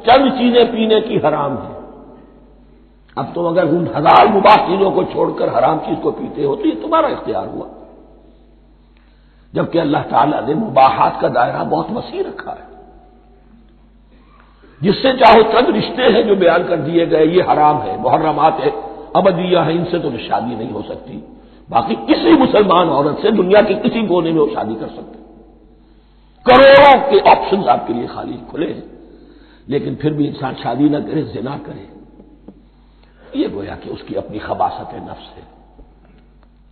چند چیزیں پینے کی حرام ہیں۔ اب تم اگر ان 1000 مباح چیزوں کو چھوڑ کر حرام چیز کو پیتے ہو تو یہ تمہارا اختیار ہوا، جبکہ اللہ تعالیٰ نے مباحات کا دائرہ بہت وسیع رکھا ہے۔ جس سے چاہو چند رشتے ہیں جو بیان کر دیے گئے، یہ حرام ہے، محرمات ہے، ابدیہ ہے، ان سے تو شادی نہیں ہو سکتی۔ باقی کسی مسلمان عورت سے دنیا کے کسی کونے میں وہ شادی کر سکتے، کروڑوں کے آپشنز آپ کے لیے خالی کھلے ہیں، لیکن پھر بھی انسان شادی نہ کرے، زنا کرے، یہ گویا کہ اس کی اپنی خباثت نفس ہے۔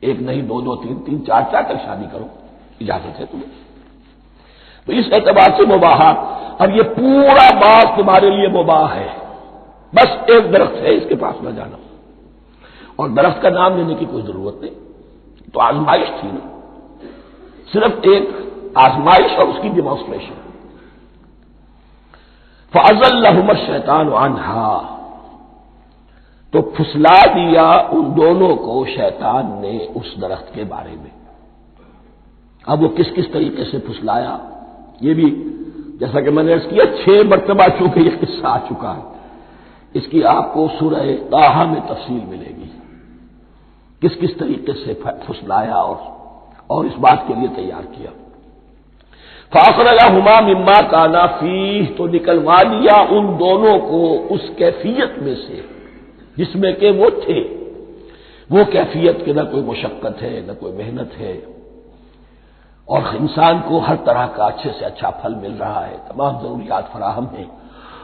ایک نہیں، دو دو، تین تین، چار چار تک شادی کرو، اجازت ہے تمہیں۔ تو اس اعتبار سے مباحات، اب یہ پورا باغ تمہارے لیے مباح ہے، بس ایک درخت ہے اس کے پاس نہ جانا، اور درخت کا نام لینے کی کوئی ضرورت نہیں، تو آزمائش تھی نا، صرف ایک آزمائش اور اس کی ڈیمانسٹریشن۔ فَأَزَلَّهُمَا الشَّيْطَانُ عَنْهَا، تو پھسلا دیا ان دونوں کو شیطان نے اس درخت کے بارے میں۔ اب وہ کس کس طریقے سے پھسلایا، یہ بھی جیسا کہ میں نے عرض کیا 6 مرتبہ چونکہ یہ قصہ آ چکا ہے، اس کی آپ کو سورہ طٰہٰ میں تفصیل ملے گی، کس کس طریقے سے پھسلایا اور اس بات کے لیے تیار کیا۔ فَأَخْرَجَهُمَا مِمَّا كَانَا فِيهِ، تو نکلوا دیا ان دونوں کو اس کیفیت میں سے جس میں کہ وہ تھے، وہ کیفیت کہ نہ کوئی مشقت ہے، نہ کوئی محنت ہے، اور انسان کو ہر طرح کا اچھے سے اچھا پھل مل رہا ہے، تمام ضروریات فراہم ہیں،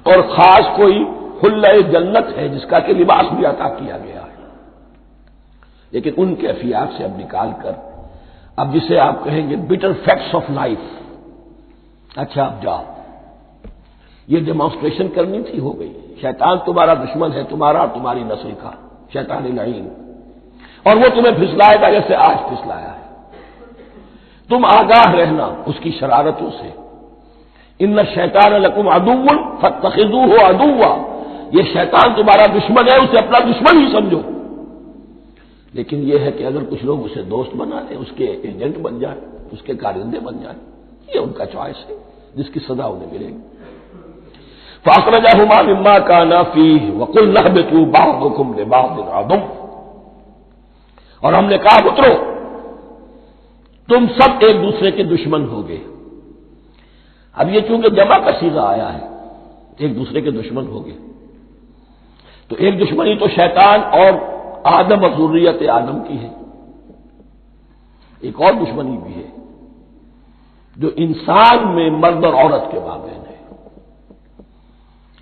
اور خاص کوئی حلہ جنت ہے جس کا کہ لباس بھی عطا کیا گیا ہے۔ لیکن ان کیفیات سے اب نکال کر، اب جسے آپ کہیں گے بٹر فیکٹس آف لائف، اچھا اب جاؤ، یہ ڈیمانسٹریشن کرنی تھی، ہو گئی۔ شیطان تمہارا دشمن ہے، تمہارا اور تمہاری نسل کا، شیطان لعین، اور وہ تمہیں پھسلائے گا جیسے آج پھسلایا ہے۔ تم آگاہ رہنا اس کی شرارتوں سے۔ ان الشیطان لکم عدو فاتخذوہ عدوا، یہ شیطان تمہارا دشمن ہے، اسے اپنا دشمن ہی سمجھو۔ لیکن یہ ہے کہ اگر کچھ لوگ اسے دوست بنا لیں، اس کے ایجنٹ بن جائیں، اس کے کارندے بن جائیں، یہ ان کا چوائس ہے جس کی سزا انہیں ملے گی۔ فَأَخْرَجَهُمَا مِمَّا كَانَا فِيهِ وَقُلْنَا اهْبِطُوا بَعْضُكُمْ لِبَعْضٍ عَدُوٌّ، اور ہم نے کہا اترو، تم سب ایک دوسرے کے دشمن ہوگے۔ اب یہ چونکہ جمع کا صیغہ آیا ہے، ایک دوسرے کے دشمن ہوگے، تو ایک دشمنی تو شیطان اور آدم اور ذریت آدم کی ہے، ایک اور دشمنی بھی ہے جو انسان میں مرد اور عورت کے مابین ہے۔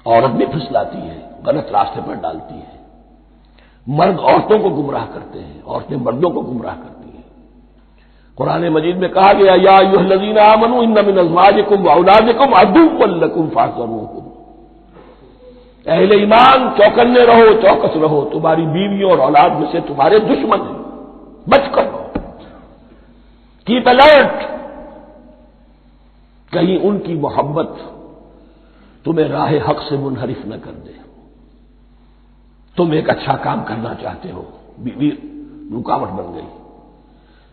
عورت بھی پھسلاتی ہے، غلط راستے پر ڈالتی ہے، مرد عورتوں کو گمراہ کرتے ہیں، عورتیں مردوں کو گمراہ کرتی ہیں۔ قرآن مجید میں کہا گیا یا ایھا الذین آمنوا ان من ازواجکم واولادکم عدوا لکم فاحذروہم، اہل ایمان چوکنے رہو، چوکس رہو، تمہاری بیویوں اور اولاد میں سے تمہارے دشمن ہیں، بچ کر رہو، کیپ الرٹ، کہیں ان کی محبت تمہیں راہ حق سے منحرف نہ کر دے۔ تم ایک اچھا کام کرنا چاہتے ہو، بیوی رکاوٹ بن گئی،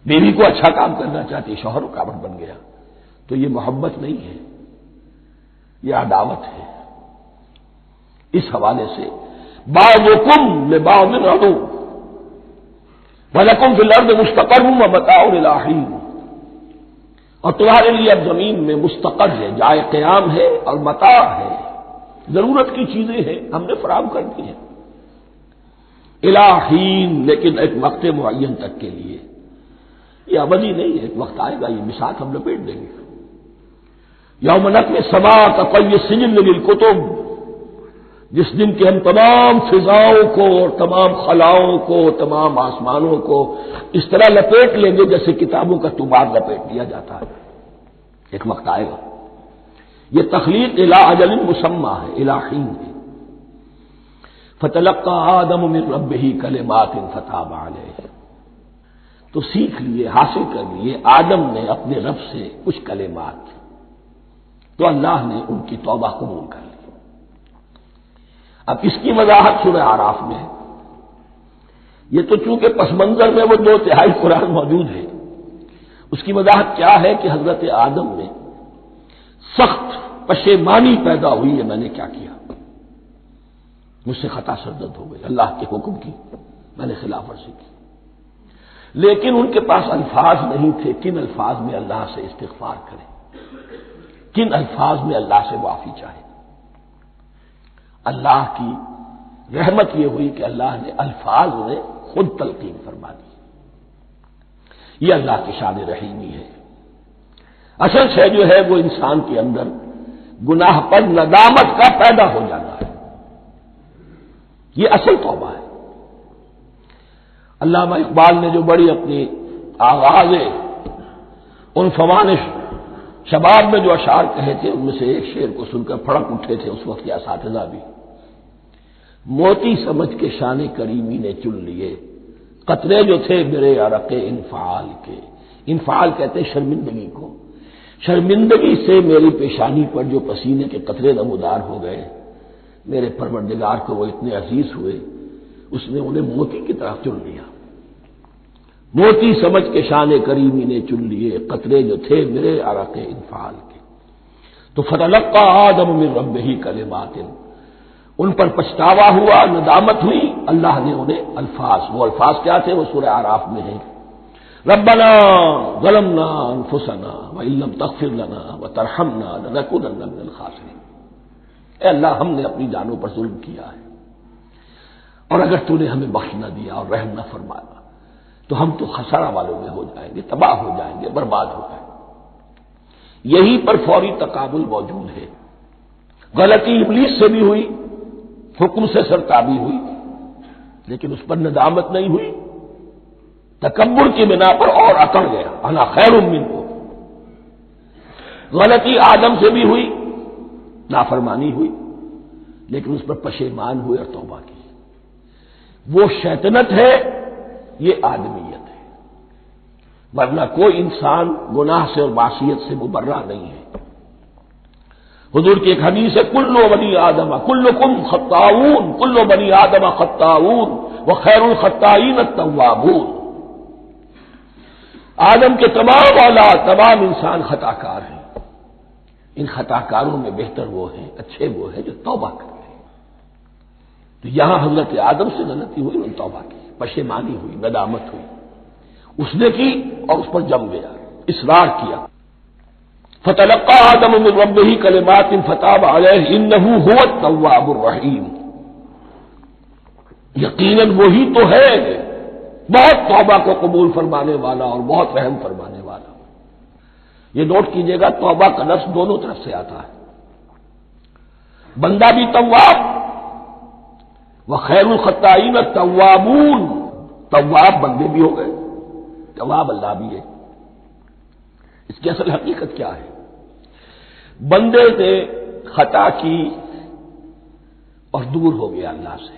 بیوی کو اچھا کام کرنا چاہتی، شوہر رکاوٹ بن گیا، تو یہ محبت نہیں ہے، یہ عداوت ہے۔ اس حوالے سے بعضکم لبعض عدو ولکم فی الارض مستقر ومتاع الی حین، اور تمہارے لیے اب زمین میں مستقر ہے، جائے قیام ہے اور متاع ہے، ضرورت کی چیزیں ہیں ہم نے فراہم کر دی ہیں، الی حین، لیکن ایک وقت معین تک کے لیے، یہ ابدی نہیں ہے، ایک وقت آئے گا یہ بساط ہم لپیٹ دیں گے۔ یوم نطوی السماء کطی السجل للکتب، جس دن کے ہم تمام فضاؤں کو اور تمام خلاؤں کو، تمام آسمانوں کو اس طرح لپیٹ لیں گے جیسے کتابوں کا طوبار لپیٹ دیا جاتا ہے، ایک وقت آئے گا۔ یہ تخلیق الی اجل مسمى ہے، الی حین ہے۔ فتلقى آدم من ربه کلمات فتاب علیہ، تو سیکھ لیے، حاصل کر لیے آدم نے اپنے رب سے کچھ کلمات، تو اللہ نے ان کی توبہ قبول کر لی۔ اب اس کی وضاحت سورہ اعراف میں ہے، یہ تو چونکہ پس منظر میں وہ 2/3 قرآن موجود ہے، اس کی وضاحت کیا ہے کہ حضرت آدم میں سخت پشیمانی پیدا ہوئی ہے، میں نے کیا کیا، مجھ سے خطا سرزد ہو گئی، اللہ کے حکم کی میں نے خلاف ورزی کی، لیکن ان کے پاس الفاظ نہیں تھے کن الفاظ میں اللہ سے استغفار کریں، کن الفاظ میں اللہ سے معافی چاہے۔ اللہ کی رحمت یہ ہوئی کہ اللہ نے الفاظ انہیں خود تلقین فرما دی، یہ اللہ کی شان رحیمی ہے۔ اصل شے جو ہے وہ انسان کے اندر گناہ پر ندامت کا پیدا ہو جانا ہے، یہ اصل توبہ ہے۔ علامہ اقبال نے جو بڑی اپنی آغاز ان فوانش شباب میں جو اشعار کہے تھے، ان میں سے ایک شعر کو سن کر پھڑک اٹھے تھے اس وقت کے اساتذہ بھی، موتی سمجھ کے شان کریمی نے چن لیے قطرے جو تھے میرے عرق انفعال کے، انفعال کہتے ہیں شرمندگی کو، شرمندگی سے میری پیشانی پر جو پسینے کے قطرے نمودار ہو گئے، میرے پروردگار کو وہ اتنے عزیز ہوئے، اس نے انہیں موتی کی طرف چن لیا، موتی سمجھ کے شان کریمی نے چن لیے قطرے جو تھے میرے عرق انفعال کے، تو فتلقى آدم من ربه کلمات، ان پر پچھتاوا ہوا، ندامت ہوئی، اللہ نے انہیں الفاظ، وہ الفاظ کیا تھے وہ سورہ اعراف میں ہیں، ربنا ظلمنا انفسنا وان لم تغفر لنا وترحمنا لنكونن من الخاسرین، اے اللہ ہم نے اپنی جانوں پر ظلم کیا ہے، اور اگر تو نے ہمیں بخش نہ دیا اور رحم نہ فرمایا تو ہم تو خسارہ والوں میں ہو جائیں گے، تباہ ہو جائیں گے، برباد ہو جائیں گے۔ یہی پر فوری تقابل موجود ہے، غلطی ابلیس سے بھی ہوئی، حکم سے سرتابی ہوئی، لیکن اس پر ندامت نہیں ہوئی، تکبر کی بنا پر اور اکڑ گیا، انا خیر منہ، غلطی آدم سے بھی ہوئی، نافرمانی ہوئی، لیکن اس پر پشیمان ہوئے اور توبہ کی، وہ شیطنت ہے، یہ آدمیت ہے، ورنہ کوئی انسان گناہ سے اور معصیت سے مبرہ نہیں ہے۔ حضور کی ایک حدیث ہے کل بنی آدم کلکم خطاؤون، کل بنی آدم خطاؤون وخیر الخطائین التوابون، آدم کے تمام اولاد، تمام انسان خطا کار ہیں، ان خطا کاروں میں بہتر وہ ہیں، اچھے وہ ہیں جو توبہ کرتے ہیں۔ تو یہاں حضرت آدم سے غلطی ہوئی، انہوں نے توبہ کی، پشیمانی ہوئی، ندامت ہوئی، اس نے کی اور اس پر جم گیا۔ اصرار کیا. فتلقى آدم من ربه كلمات فتاب عليه انه هو التواب الرحیم. یقیناً وہی تو ہے بہت توبہ کو قبول فرمانے والا اور بہت رحم فرمانے والا. یہ نوٹ کیجئے گا توبہ کا لفظ دونوں طرف سے آتا ہے. بندہ بھی تواب وخیر الخطائین التوابون. تواب بندے بھی ہو گئے، تواب اللہ بھی ہے. اس کی اصل حقیقت کیا ہے؟ بندے نے خطا کی اور دور ہو گیا اللہ سے.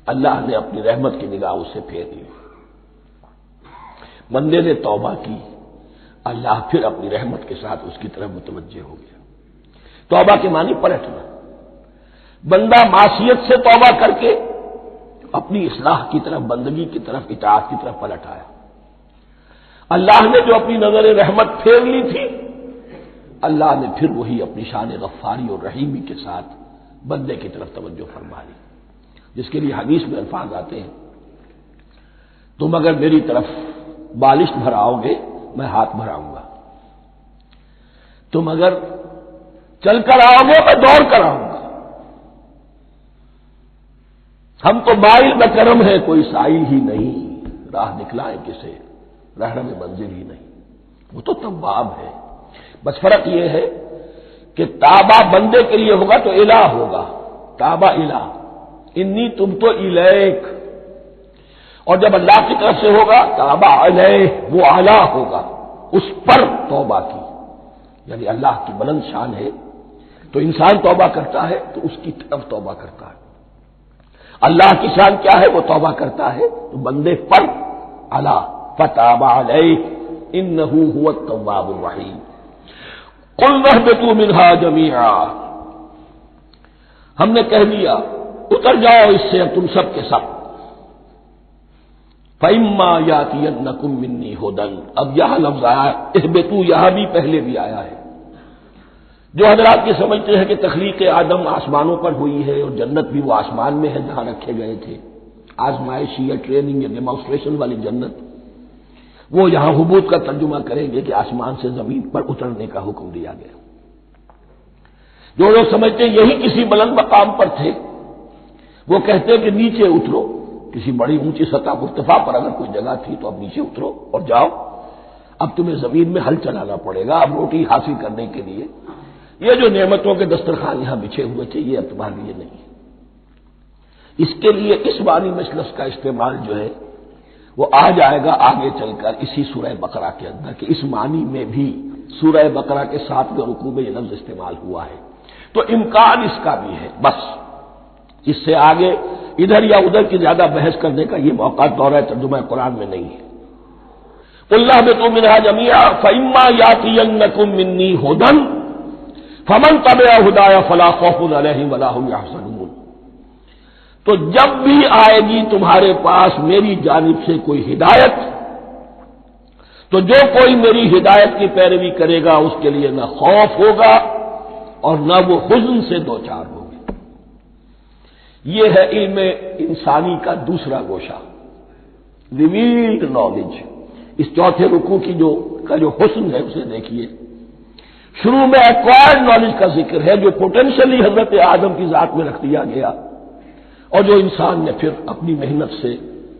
اللہ نے اپنی رحمت کی نگاہ اس سے پھیر لی. بندے نے توبہ کی، اللہ پھر اپنی رحمت کے ساتھ اس کی طرف متوجہ ہو گیا. توبہ کے معنی پلٹنا. بندہ معصیت سے توبہ کر کے اپنی اصلاح کی طرف، بندگی کی طرف، اطاعت کی طرف پلٹ آیا. اللہ نے جو اپنی نظر رحمت پھیر لی تھی، اللہ نے پھر وہی اپنی شان غفاری اور رحیمی کے ساتھ بندے کی طرف توجہ فرما لی. جس کے لیے حدیث میں الفاظ آتے ہیں، تم اگر میری طرف بالشت بھراؤ گے میں ہاتھ بھراؤں گا، تم اگر چل کر آؤ گے میں دوڑ کر آؤں گا. ہم تو مائل بکرم ہے کوئی سائل ہی نہیں، راہ دکھلائے کسے رہنم منزل ہی نہیں. وہ تو تواب ہے. بس فرق یہ ہے کہ تابا بندے کے لیے ہوگا تو الہ ہوگا، تابا الہ، انی تم تو الیک. اور جب اللہ کی طرف سے ہوگا تابا علیہ، وہ اعلیٰ ہوگا، اس پر توبہ کی. یعنی اللہ کی بلند شان ہے تو انسان توبہ کرتا ہے تو اس کی طرف توبہ کرتا ہے. اللہ کی شان کیا ہے؟ وہ توبہ کرتا ہے تو بندے پر اعلیٰ. فتاب علیہ انہ هو التواب الرحیم. قلنا اهبطوا منها جميعا. ہم نے کہہ دیا اتر جاؤ اس سے اب تم سب کے سب. فَإِمَّا يَأْتِيَنَّكُم مِّنِّي هُدًى. اب یہاں لفظ آیا اہبطوا، یہاں بھی پہلے بھی آیا ہے. جو حضرات یہ سمجھتے ہیں کہ تخلیق آدم آسمانوں پر ہوئی ہے اور جنت بھی وہ آسمان میں ہے جہاں رکھے گئے تھے، آزمائشی یا ٹریننگ یا ڈیمانسٹریشن والی جنت، وہ یہاں حبوط کا ترجمہ کریں گے کہ آسمان سے زمین پر اترنے کا حکم دیا گیا. جو لوگ سمجھتے ہیں یہی کسی بلند مقام پر تھے، وہ کہتے ہیں کہ نیچے اترو، کسی بڑی اونچی سطح مرتفع پر اگر کوئی جگہ تھی تو اب نیچے اترو اور جاؤ، اب تمہیں زمین میں ہل چلانا پڑے گا اب روٹی حاصل کرنے کے لیے. یہ جو نعمتوں کے دسترخوان یہاں بچھے ہوئے تھے یہ اب تمہارے لیے نہیں. اس کے لیے اس معنی میں لفظ کا استعمال جو ہے وہ آ جائے گا آگے چل کر اسی سورہ بقرہ کے اندر، کہ اس معنی میں بھی سورہ بقرہ کے 7ویں رکوع میں یہ لفظ استعمال ہوا ہے. تو امکان اس کا بھی ہے. بس اس سے آگے ادھر یا ادھر کی زیادہ بحث کرنے کا یہ موقع دورہ ترجمہ قرآن میں نہیں ہے. قُلْ اهْبِطُوا مِنْهَا جَمِيعًا فَإِمَّا يَأْتِيَنَّكُم مِّنِّي هُدًى فَمَن تَبِعَ هُدَايَ فَلَا خَوْفٌ عَلَيْهِمْ وَلَا هُمْ يَحْزَنُونَ. تو جب بھی آئے گی تمہارے پاس میری جانب سے کوئی ہدایت، تو جو کوئی میری ہدایت کی پیروی کرے گا اس کے لیے نہ خوف ہوگا اور نہ وہ حزن سے دوچار ہوگا. یہ ہے علم انسانی کا دوسرا گوشہ، ریویلڈ نالج. اس چوتھے رکوع کی جو حسن ہے اسے دیکھیے. شروع میں ایکوائرڈ نالج کا ذکر ہے جو پوٹینشلی حضرت آدم کی ذات میں رکھ دیا گیا اور جو انسان نے پھر اپنی محنت سے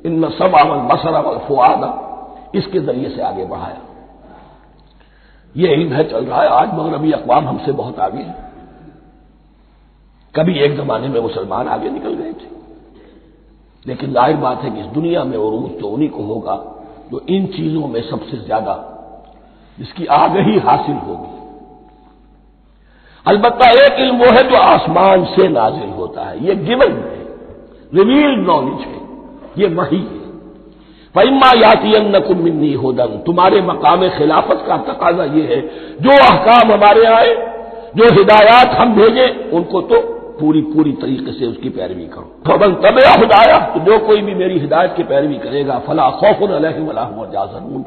ان السمع والبصر والفؤاد اس کے ذریعے سے آگے بڑھایا. یہ علم ہے چل رہا ہے. آج مغربی اقوام ہم سے بہت آگے ہیں. کبھی ایک زمانے میں مسلمان آگے نکل گئے تھے، لیکن ظاہر بات ہے کہ اس دنیا میں عروج تو انہی کو ہوگا جو ان چیزوں میں سب سے زیادہ جس کی آگہی حاصل ہوگی. البتہ ایک علم وہ ہے جو آسمان سے نازل ہوتا ہے، یہ گیون ہے، ریویلڈ نالج ہے، یہ وحی ہے. فَإِمَّا يَأْتِيَنَّكُم مِّنِّي هُدًى. تمہارے مقام خلافت کا تقاضا یہ ہے جو احکام ہمارے آئے، جو ہدایات ہم بھیجیں ان کو تو پوری طریقے سے اس کی پیروی کرو. فَمَن تَبِعَ هُدَايَ. تو جو کوئی بھی میری ہدایت کی پیروی کرے گا فَلَا خَوْفٌ عَلَيْهِمْ وَلَا هُمْ يَحْزَنُونَ.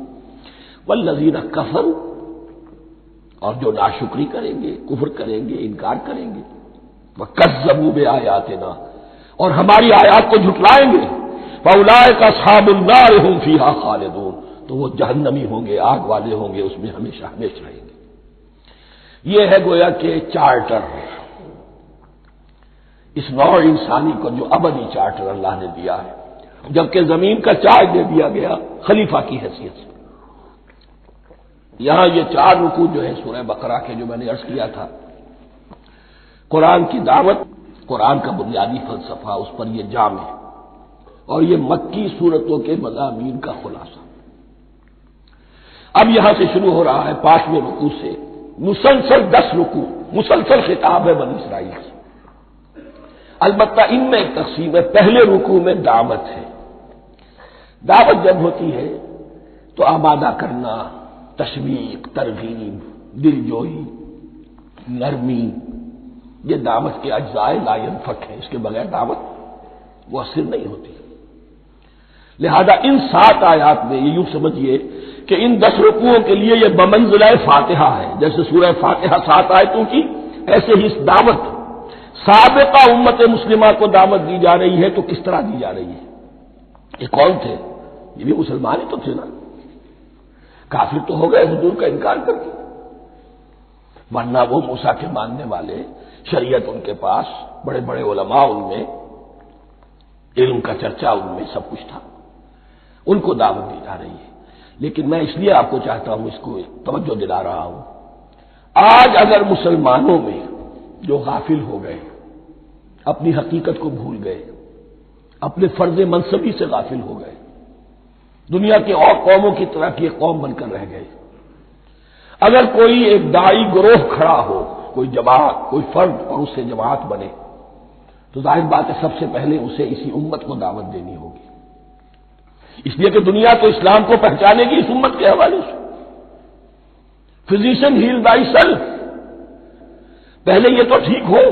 وَالَّذِينَ كَفَرُوا. اور جو ناشکری کریں گے، کفر کریں گے، انکار کریں گے، وَكَذَّبُوا بِآيَاتِنَا. اور ہماری آیات کو جھٹلائیں گے، فَأُولَٰئِكَ أَصْحَابُ النَّارِ هُمْ فِيهَا خَالِدُونَ. تو وہ جہنمی ہوں گے، آگ والے ہوں گے، اس میں ہمیشہ ہمیشہ رہیں گے۔ یہ ہے گویا کہ چارٹر، اس نوع انسانی کو جو ابدی چارٹر اللہ نے دیا ہے، جبکہ زمین کا چارج دے دیا گیا خلیفہ کی حیثیت سے۔ یہاں یہ 4 رکوع جو ہے سورہ بقرہ کے، جو میں نے عرض کیا تھا، قرآن کی دعوت، قرآن کا بنیادی فلسفہ، اس پر یہ جام ہے، اور یہ مکی صورتوں کے مضامین کا خلاصہ۔ اب یہاں سے شروع ہو رہا ہے 5ویں رکوع سے مسلسل 10 رکوع، مسلسل خطاب ہے بنی اسرائیل سے۔ البتہ ان میں ایک تقسیم ہے، پہلے رکوع میں دعوت ہے۔ دعوت جب ہوتی ہے تو آمادہ کرنا، تشویق، ترغیب، دل جوئی، نرمی، یہ دعوت کے اجزاء لا ينفک ہیں، اس کے بغیر دعوت مؤثر نہیں ہوتی۔ لہذا ان 7 آیات میں یہ یوں سمجھیے کہ ان 10 رکوعوں کے لیے یہ بمنزلہ فاتحہ ہے، جیسے سورہ فاتحہ 7 آیتوں کی، ایسے ہی اس دعوت سابقہ امت مسلمہ کو دعوت دی جا رہی ہے۔ تو کس طرح دی جا رہی ہے؟ یہ کون تھے؟ یہ بھی مسلمان ہی تو تھے نا، کافر تو ہو گئے حضور کا انکار کر کے، ورنہ وہ موسیٰ کے ماننے والے، شریعت ان کے پاس، بڑے بڑے علماء ان میں، علم کا چرچا ان میں، سب کچھ تھا، ان کو دعوت دی جا رہی ہے۔ لیکن میں اس لیے آپ کو چاہتا ہوں، اس کو توجہ دلا رہا ہوں، آج اگر مسلمانوں میں جو غافل ہو گئے، اپنی حقیقت کو بھول گئے، اپنے فرض منصبی سے غافل ہو گئے، دنیا کے اور قوموں کی طرح کی ایک قوم بن کر رہ گئے، اگر کوئی ایک داعی گروہ کھڑا ہو، کوئی جماعت، کوئی فرد، اور اس سے جماعت بنے، تو ظاہر بات ہے سب سے پہلے اسے اسی امت کو دعوت دینی ہوگی، اس لیے کہ دنیا تو اسلام کو پہچانے گی اس امت کے حوالے سے۔ فزیشین ہیل بائی سیلف، پہلے یہ تو ٹھیک ہو،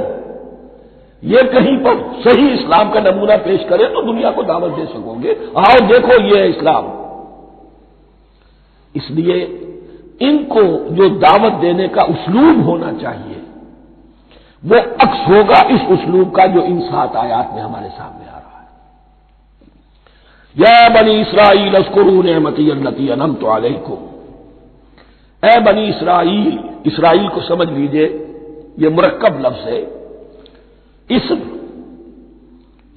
یہ کہیں پر صحیح اسلام کا نمونہ پیش کرے تو دنیا کو دعوت دے سکو گے، آؤ دیکھو یہ ہے اسلام۔ اس لیے ان کو جو دعوت دینے کا اسلوب ہونا چاہیے وہ عکس ہوگا اس اسلوب کا جو ان 7 آیات میں ہمارے سامنے آ رہا ہے۔ یا بنی اسرائیل اذکروا نعمتی التی انعمت علیکم، اے بنی اسرائیل، اسرائیل کو سمجھ لیجئے، یہ مرکب لفظ ہے، اسم،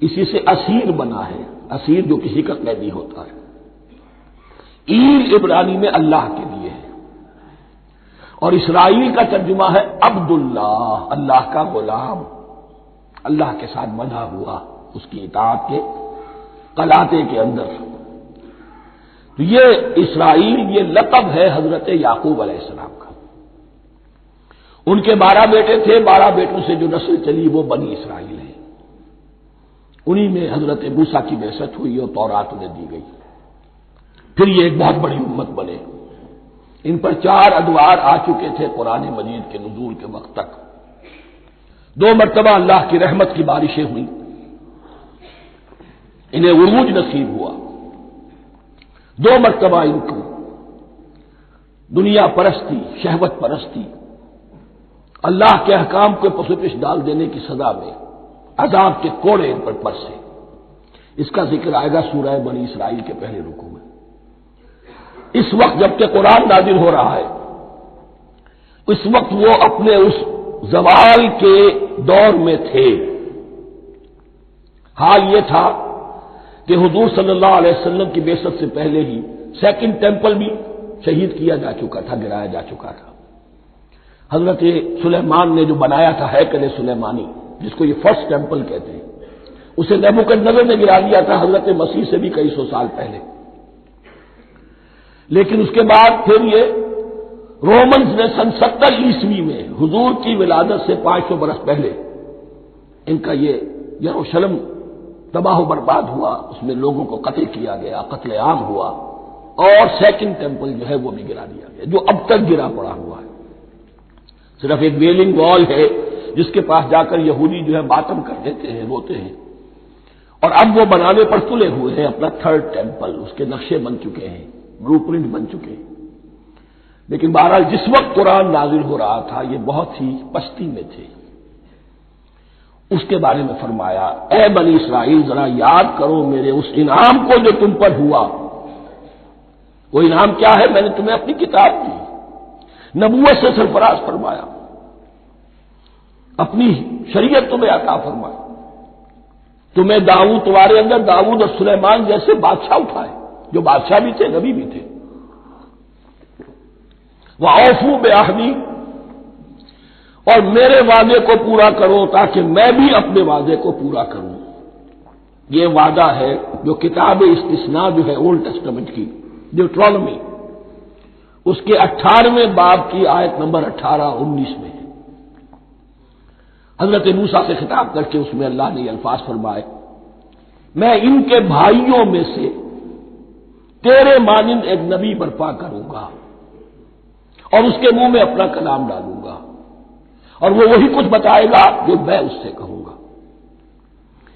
اسی سے اسیر بنا ہے، اسیر جو کسی کا قیدی ہوتا ہے۔ ایل عبرانی میں اللہ کے لیے ہے، اور اسرائیل کا ترجمہ ہے عبداللہ، اللہ کا غلام، اللہ کے ساتھ بندھا ہوا، اس کی اطاعت کے قلاتے کے اندر۔ تو یہ اسرائیل، یہ لقب ہے حضرت یعقوب علیہ السلام کا۔ ان کے 12 بیٹے تھے، 12 بیٹوں سے جو نسل چلی وہ بنی اسرائیل ہے، انہی میں حضرت موسیٰ کی بعثت ہوئی اور تورات انہیں دی گئی، پھر یہ ایک بہت بڑی امت بنے۔ ان پر 4 ادوار آ چکے تھے قرآن مجید کے نزول کے وقت تک۔ 2 مرتبہ اللہ کی رحمت کی بارشیں ہوئیں، انہیں عروج نصیب ہوا، 2 مرتبہ ان کو دنیا پرستی، شہوت پرستی، اللہ کے احکام کو پسپش ڈال دینے کی سزا میں عذاب کے کوڑے ان پر برسے۔ اس کا ذکر آئے گا سورہ بنی اسرائیل کے پہلے رکوع میں۔ اس وقت جبکہ قرآن نازل ہو رہا ہے، اس وقت وہ اپنے اس زوال کے دور میں تھے۔ حال یہ تھا کہ حضور صلی اللہ علیہ وسلم کی بعثت سے پہلے ہی 2nd ٹیمپل بھی شہید کیا جا چکا تھا، گرایا جا چکا تھا۔ حضرت سلیمان نے جو بنایا تھا ہیکل سلیمانی، جس کو یہ 1st ٹیمپل کہتے ہیں، اسے نیبوکدنیزر نے گرا دیا تھا حضرت مسیح سے بھی کئی سو سال پہلے۔ لیکن اس کے بعد پھر یہ رومنز نے سن 70 عیسوی میں حضور کی ولادت سے 500 برس پہلے ان کا یہ یروشلم تباہ و برباد ہوا، اس میں لوگوں کو قتل کیا گیا، قتل عام ہوا، اور 2nd ٹیمپل جو ہے وہ بھی گرا دیا گیا، جو اب تک گرا پڑا ہوا ہے۔ صرف ایک ویلنگ وال ہے جس کے پاس جا کر یہودی جو ہے ماتم کر دیتے ہیں، روتے ہیں، اور اب وہ بنانے پر تلے ہوئے ہیں اپنا 3rd ٹیمپل، اس کے نقشے بن چکے ہیں، بلو پرنٹ بن چکے ہیں۔ لیکن بہرحال جس وقت قرآن نازل ہو رہا تھا یہ بہت ہی پستی میں تھے۔ اس کے بارے میں فرمایا، اے بنی اسرائیل ذرا یاد کرو میرے اس انعام کو جو تم پر ہوا، وہ انعام کیا ہے؟ میں نے تمہیں اپنی کتاب دی، نبوت سے سرفراز فرمایا، اپنی شریعت تمہیں عطا فرمائی، تمہیں داؤد، تمہارے اندر داؤد اور سلیمان جیسے بادشاہ اٹھائے جو بادشاہ بھی تھے، نبی بھی تھے۔ وَأَوْفُوا بِعَهْدِي، اور میرے وعدے کو پورا کرو تاکہ میں بھی اپنے وعدے کو پورا کروں۔ یہ وعدہ ہے جو کتاب استثناء جو ہے اولڈ ٹیسٹمنٹ کی، ڈیوٹرانومی، اس کے 18ویں باب کی آیت نمبر 18-19 میں ہے۔ حضرت موسیٰ سے خطاب کر کے اس میں اللہ نے یہ الفاظ فرمائے، میں ان کے بھائیوں میں سے تیرے مانند ایک نبی برپا کروں گا اور اس کے منہ میں اپنا کلام ڈالوں گا، اور وہ وہی کچھ بتائے گا جو میں اس سے کہوں گا۔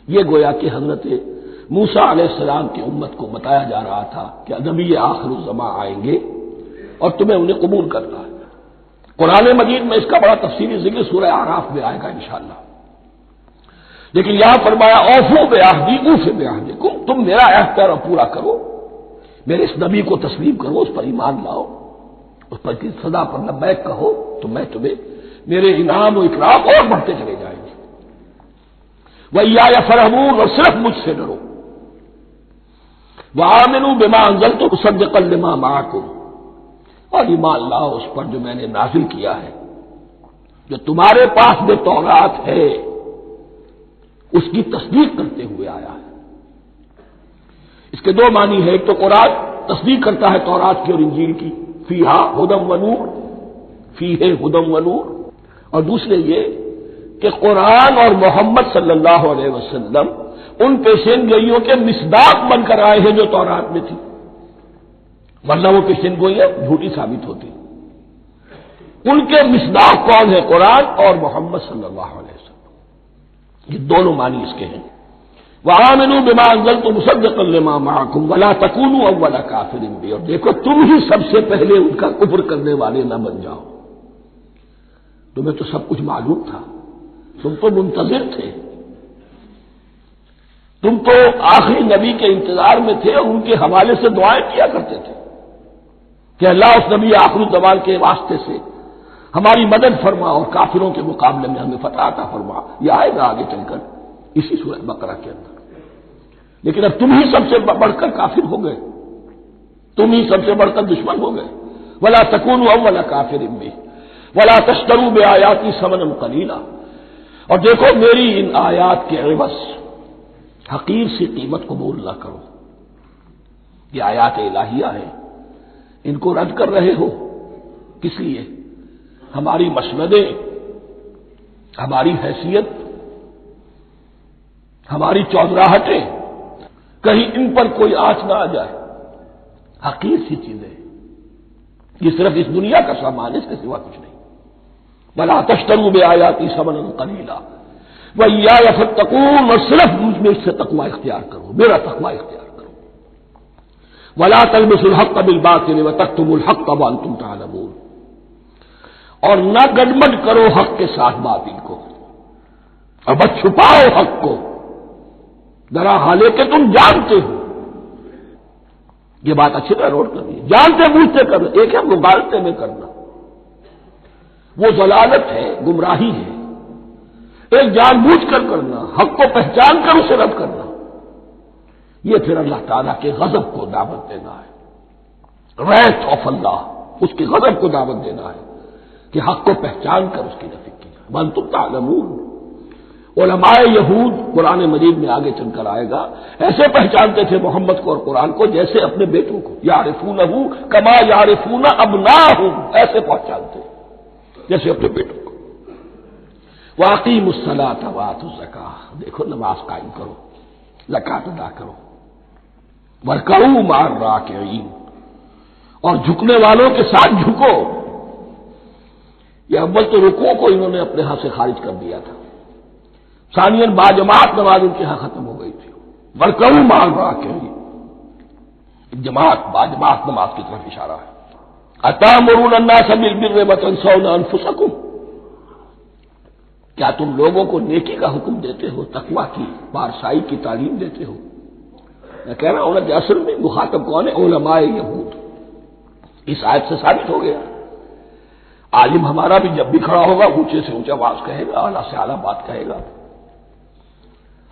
یہ گویا کہ حضرت موسیٰ علیہ السلام کی امت کو بتایا جا رہا تھا کہ نبی آخر الزماں آئیں گے اور تمہیں انہیں قبول کرنا ہے۔ قرآن مجید میں اس کا بڑا تفصیلی ذکر سورہ اعراف میں آئے گا انشاءاللہ، لیکن یہاں فرمایا اوفوا بعہدی اوف بعہدکم، تم میرا عہد پیرا پورا کرو، میرے اس نبی کو تسلیم کرو، اس پر ایمان لاؤ، اس پر کی صدا پر لبیک کہو، تو میں تمہیں میرے انعام و اکرام اور بڑھتے چلے جائیں گے۔ وَإِيَّايَ فَارْهَبُونِ، اور صرف مجھ سے ڈرو۔ وَآمِنُوا بِمَا أَنزَلْتُ مُصَدِّقًا لِمَا مَعَكُمْ، اور ایمان لاؤ اس پر جو میں نے نازل کیا ہے، جو تمہارے پاس جو تورات ہے اس کی تصدیق کرتے ہوئے آیا ہے۔ اس کے دو معنی ہے، ایک تو قرآن تصدیق کرتا ہے تورات کی اور انجیل کی، فیہا ھدی ونور، فیہ ھدی ونور، اور دوسرے یہ کہ قرآن اور محمد صلی اللہ علیہ وسلم ان پیشین گوئیوں کے مصداق بن کر آئے ہیں جو تورات میں تھی، ورنہ وہ پیشین گوئیاں جھوٹی ثابت ہوتی۔ ان کے مصداق کون ہے؟ قرآن اور محمد صلی اللہ علیہ وسلم، یہ دونوں معنی اس کے ہیں۔ وَآمِنُوا بِمَا أَنزَلْتُ مُصَدِّقًا لِمَا مَعَكُمْ وَلَا تَكُونُوا أَوَّلَ كَافِرٍ بِهِ، اور دیکھو تم ہی سب سے پہلے ان کا کفر کرنے والے نہ بن جاؤ۔ تمہیں تو سب کچھ معلوم تھا، تم تو منتظر تھے، تم تو آخری نبی کے انتظار میں تھے اور ان کے حوالے سے دعائیں کیا کرتے تھے کہ اللہ اس نبی آخر الزمان کے واسطے سے ہماری مدد فرما اور کافروں کے مقابلے میں ہمیں فتح عطا فرما۔ یہ آئے گا آگے چل کر اسی سورہ بقرہ کے اندر۔ لیکن اب تم ہی سب سے بڑھ کر کافر ہو گئے، تم ہی سب سے بڑھ کر دشمن ہو گئے۔ وَلَا تَكُونُوا أَوَّلَ كَافِرٍ بِهِ وَلَا تَشْتَرُوا بِآيَاتِي ثَمَنًا قَلِيلًا، اور دیکھو میری ان آیات کے عوض حقیر سی قیمت قبول نہ کرو۔ یہ آیات الہیہ ہیں، ان کو رد کر رہے ہو کس لیے؟ ہماری مسندیں، ہماری حیثیت، ہماری چودراہٹیں، کہیں ان پر کوئی آنچ نہ آ جائے۔ حقیر سی چیزیں، یہ صرف اس دنیا کا سامان ہے، اس کے سوا کچھ نہیں۔ وَلَا تَشْتَرُوا بِآيَاتِي ثَمَنًا قَلِيلًا وَإِيَّايَ فَاتَّقُونِ، اور صرف مجھ میں اس سے تقوی اختیار کرو، میرا تقوی اختیار کرو۔ وَلَا تَلْبِسُوا الْحَقَّ بِالْبَاطِلِ وَتَكْتُمُوا الْحَقَّ وَأَنْتُمْ تَعْلَمُونَ، اور نہ گڑبڑ کرو حق کے ساتھ باطل کو، اور بس چھپاؤ حق کو، ذرا حالے کہ تم جانتے ہو۔ یہ بات اچھی طرح نوٹ کرنی ہے، جانتے بوجھتے کرنا، ایک ہے مغالطے میں کرنا، وہ ضلالت ہے، گمراہی ہے۔ ایک جان بوجھ کر کرنا، حق کو پہچان کر اسے رد کرنا، یہ پھر اللہ تعالیٰ کے غضب کو دعوت دینا ہے، wrath of اللہ، اس کے غضب کو دعوت دینا ہے کہ حق کو پہچان کر اس کی نفی کی جائے۔ وَأَنْتُمْ تَعْلَمُونَ، علماء یہود قرآن مجید میں آگے چل کر آئے گا، ایسے پہچانتے تھے محمد کو اور قرآن کو جیسے اپنے بیٹوں کو، یعرفونہ کما یعرفون ابناہم، ایسے پہچانتے جیسے اپنے بیٹوں کو۔ وَأَقِیمُوا الصَّلَاةَ وَآتُوا الزَّکَاۃَ، دیکھو نماز قائم کرو، زکوٰۃ ادا کرو۔ وَارْكَعُوا مَعَ الرَّاكِعِينَ، اور جھکنے والوں کے ساتھ جھکو۔ یہ اول تو رکوع کو انہوں نے اپنے ہاں سے خارج کر دیا تھا، ثانیاً باجماعت نماز ان کے ہاں ختم ہو گئی تھی۔ وَارْكَعُوا مَعَ الرَّاكِعِينَ، جماعت باجماعت نماز کی طرف اشارہ ہے۔ أَتَأْمُرُونَ النَّاسَ بِالْبِرِّ وَتَنْسَوْنَ أَنفُسَكُمْ، کیا تم لوگوں کو نیکی کا حکم دیتے ہو، تقویٰ کی، پارسائی کی تعلیم دیتے ہو؟ میں کہہ رہا ہوں کہ اصل میں مخاطب کون ہے؟ علماء یہود، اس آیت سے ثابت ہو گیا عالم ہمارا بھی جب بھی کھڑا ہوگا اونچے سے اونچا آواز کہے گا، اعلیٰ سے اعلیٰ بات کہے گا۔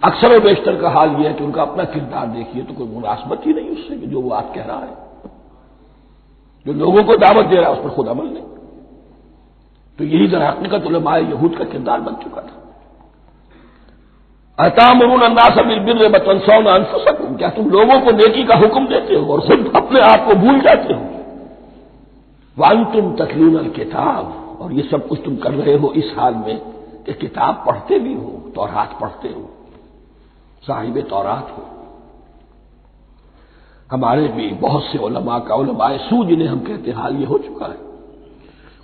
اکثر و بیشتر کا حال یہ ہے کہ ان کا اپنا کردار دیکھیے تو کوئی مناسبت ہی نہیں اس سے کہ جو وہ بات کہہ رہا ہے، جو لوگوں کو دعوت دے رہا ہے اس پر خود عمل نہیں۔ تو یہی در حقیقت علماء یہود کا کردار بن چکا تھا۔ اتامرون الناس بالبر وتنسون انفسکم، کیا تم لوگوں کو نیکی کا حکم دیتے ہو اور خود اپنے آپ کو بھول جاتے ہو؟ وانتم تتلون الکتاب، اور یہ سب کچھ تم کر رہے ہو اس حال میں کہ کتاب پڑھتے بھی ہو، تورات پڑھتے ہو، صاحب تورات ہو۔ ہمارے بھی بہت سے علماء کا علماء سو جنہیں ہم کہتے ہیں حال یہ ہو چکا ہے،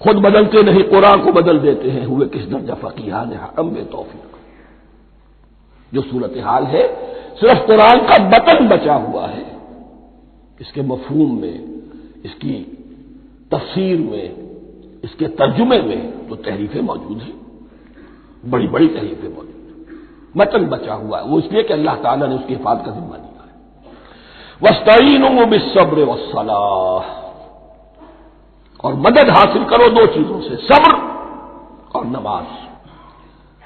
خود بدلتے نہیں قرآن کو بدل دیتے ہیں، ہوئے کس درجہ فقیہان حرم بے توفیق۔ جو صورتحال ہے صرف قرآن کا متن بچا ہوا ہے، اس کے مفہوم میں، اس کی تفسیر میں، اس کے ترجمے میں تو تحریفیں موجود ہیں، بڑی بڑی تحریفیں موجود ہیں، متن بچا ہوا ہے، وہ اس لیے کہ اللہ تعالیٰ نے اس کی حفاظت کا ذمہ لیا ہے۔ وَاسْتَعِینُوا بِالصَّبْرِ وَالصَّلَاةِ، اور مدد حاصل کرو دو چیزوں سے، صبر اور نماز۔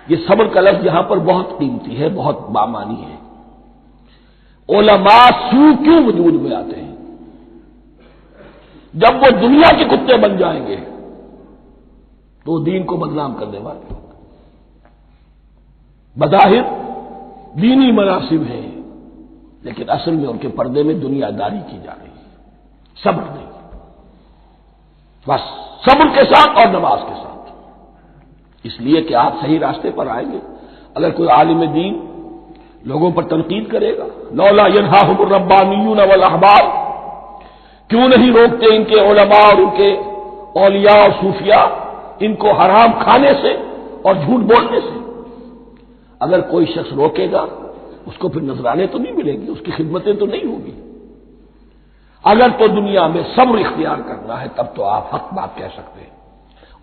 یہ صبر کا لفظ یہاں پر بہت قیمتی ہے، بہت بامانی ہے۔ علماء سو کیوں وجود میں آتے ہیں؟ جب وہ دنیا کے کتے بن جائیں گے تو دین کو بدنام کرنے والے ہوں گے۔ بظاہر دینی مناسب ہیں لیکن اصل میں ان کے پردے میں دنیا داری کی جا رہی ہے، صبر نہیں، بس صبر کے ساتھ اور نماز کے ساتھ، اس لیے کہ آپ صحیح راستے پر آئیں گے۔ اگر کوئی عالم دین لوگوں پر تنقید کرے گا، لولا ینہاہم الربانیون والاحبار، کیوں نہیں روکتے ان کے علماء اور ان کے اولیاء اور صوفیاء ان کو حرام کھانے سے اور جھوٹ بولنے سے؟ اگر کوئی شخص روکے گا اس کو پھر نذرانے تو نہیں ملیں گی، اس کی خدمتیں تو نہیں ہوگی۔ اگر تو دنیا میں صبر اختیار کرنا ہے تب تو آپ حق بات کہہ سکتے ہیں،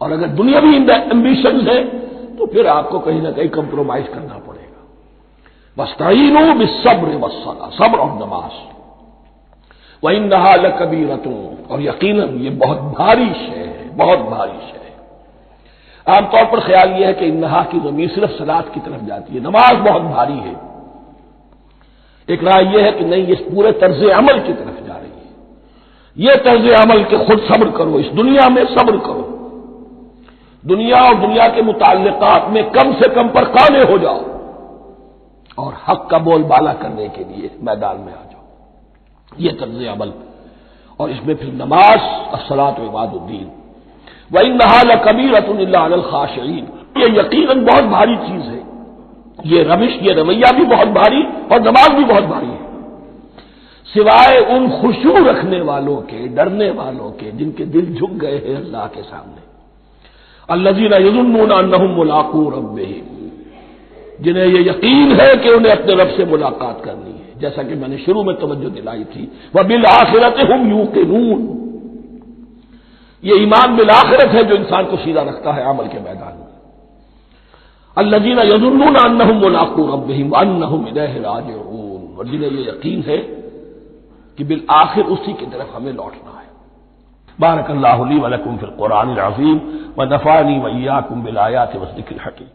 اور اگر دنیاوی ایمبیشنز ہے تو پھر آپ کو کہیں نہ کہیں کمپرومائز کرنا پڑے گا۔ وَاسْتَعِینُوا بِالصَّبْرِ وَالصَّلَاةِ، صبر اور نماز۔ وَإِنَّهَا لَكَبِیرَةٌ، اور یقیناً یہ بہت بھاری شے ہے، بہت بھاری شے ہے۔ عام طور پر خیال یہ ہے کہ انہا کی ضمیر صرف صلاۃ کی طرف جاتی ہے، نماز بہت بھاری ہے۔ ایک رائے یہ ہے کہ نہیں، یہ پورے طرز عمل کی طرف جا رہی ہے، یہ طرز عمل کہ خود صبر کرو، اس دنیا میں صبر کرو، دنیا اور دنیا کے متعلقات میں کم سے کم پر قانع ہو جاؤ، اور حق کا بول بالا کرنے کے لیے میدان میں آ جاؤ، یہ طرز عمل۔ اور اس میں پھر نماز، الصلاۃ و عماد الدین۔ وَإِنَّهَا لَكَبِیرَةٌ إِلَّا عَلَى الْخَاشِعِینَ، یہ یقیناً بہت بھاری چیز ہے، یہ روش، یہ رویہ بھی بہت بھاری اور نماز بھی بہت بھاری ہے، سوائے ان خشوع رکھنے والوں کے، ڈرنے والوں کے جن کے دل جھک گئے ہیں اللہ کے سامنے۔ الذین یظنون انہم ملاقو ربہم، جنہیں یہ یقین ہے کہ انہیں اپنے رب سے ملاقات کرنی ہے، جیسا کہ میں نے شروع میں توجہ دلائی تھی، وبالآخرۃ ہم یوقنون، یہ ایمان بالآخرت ہے جو انسان کو سیدھا رکھتا ہے عمل کے میدان میں۔ الذین یظنون انہم ملاقو ربہم وانہم الیہ راجعون، اور جنہیں یہ یقین ہے کہ بالآخر اسی کی طرف ہمیں لوٹنا ہے۔ بارک اللہ لی ولکم فی القرآن العظیم ونفعنی وإیاکم بالآیات والذکر الحکیم۔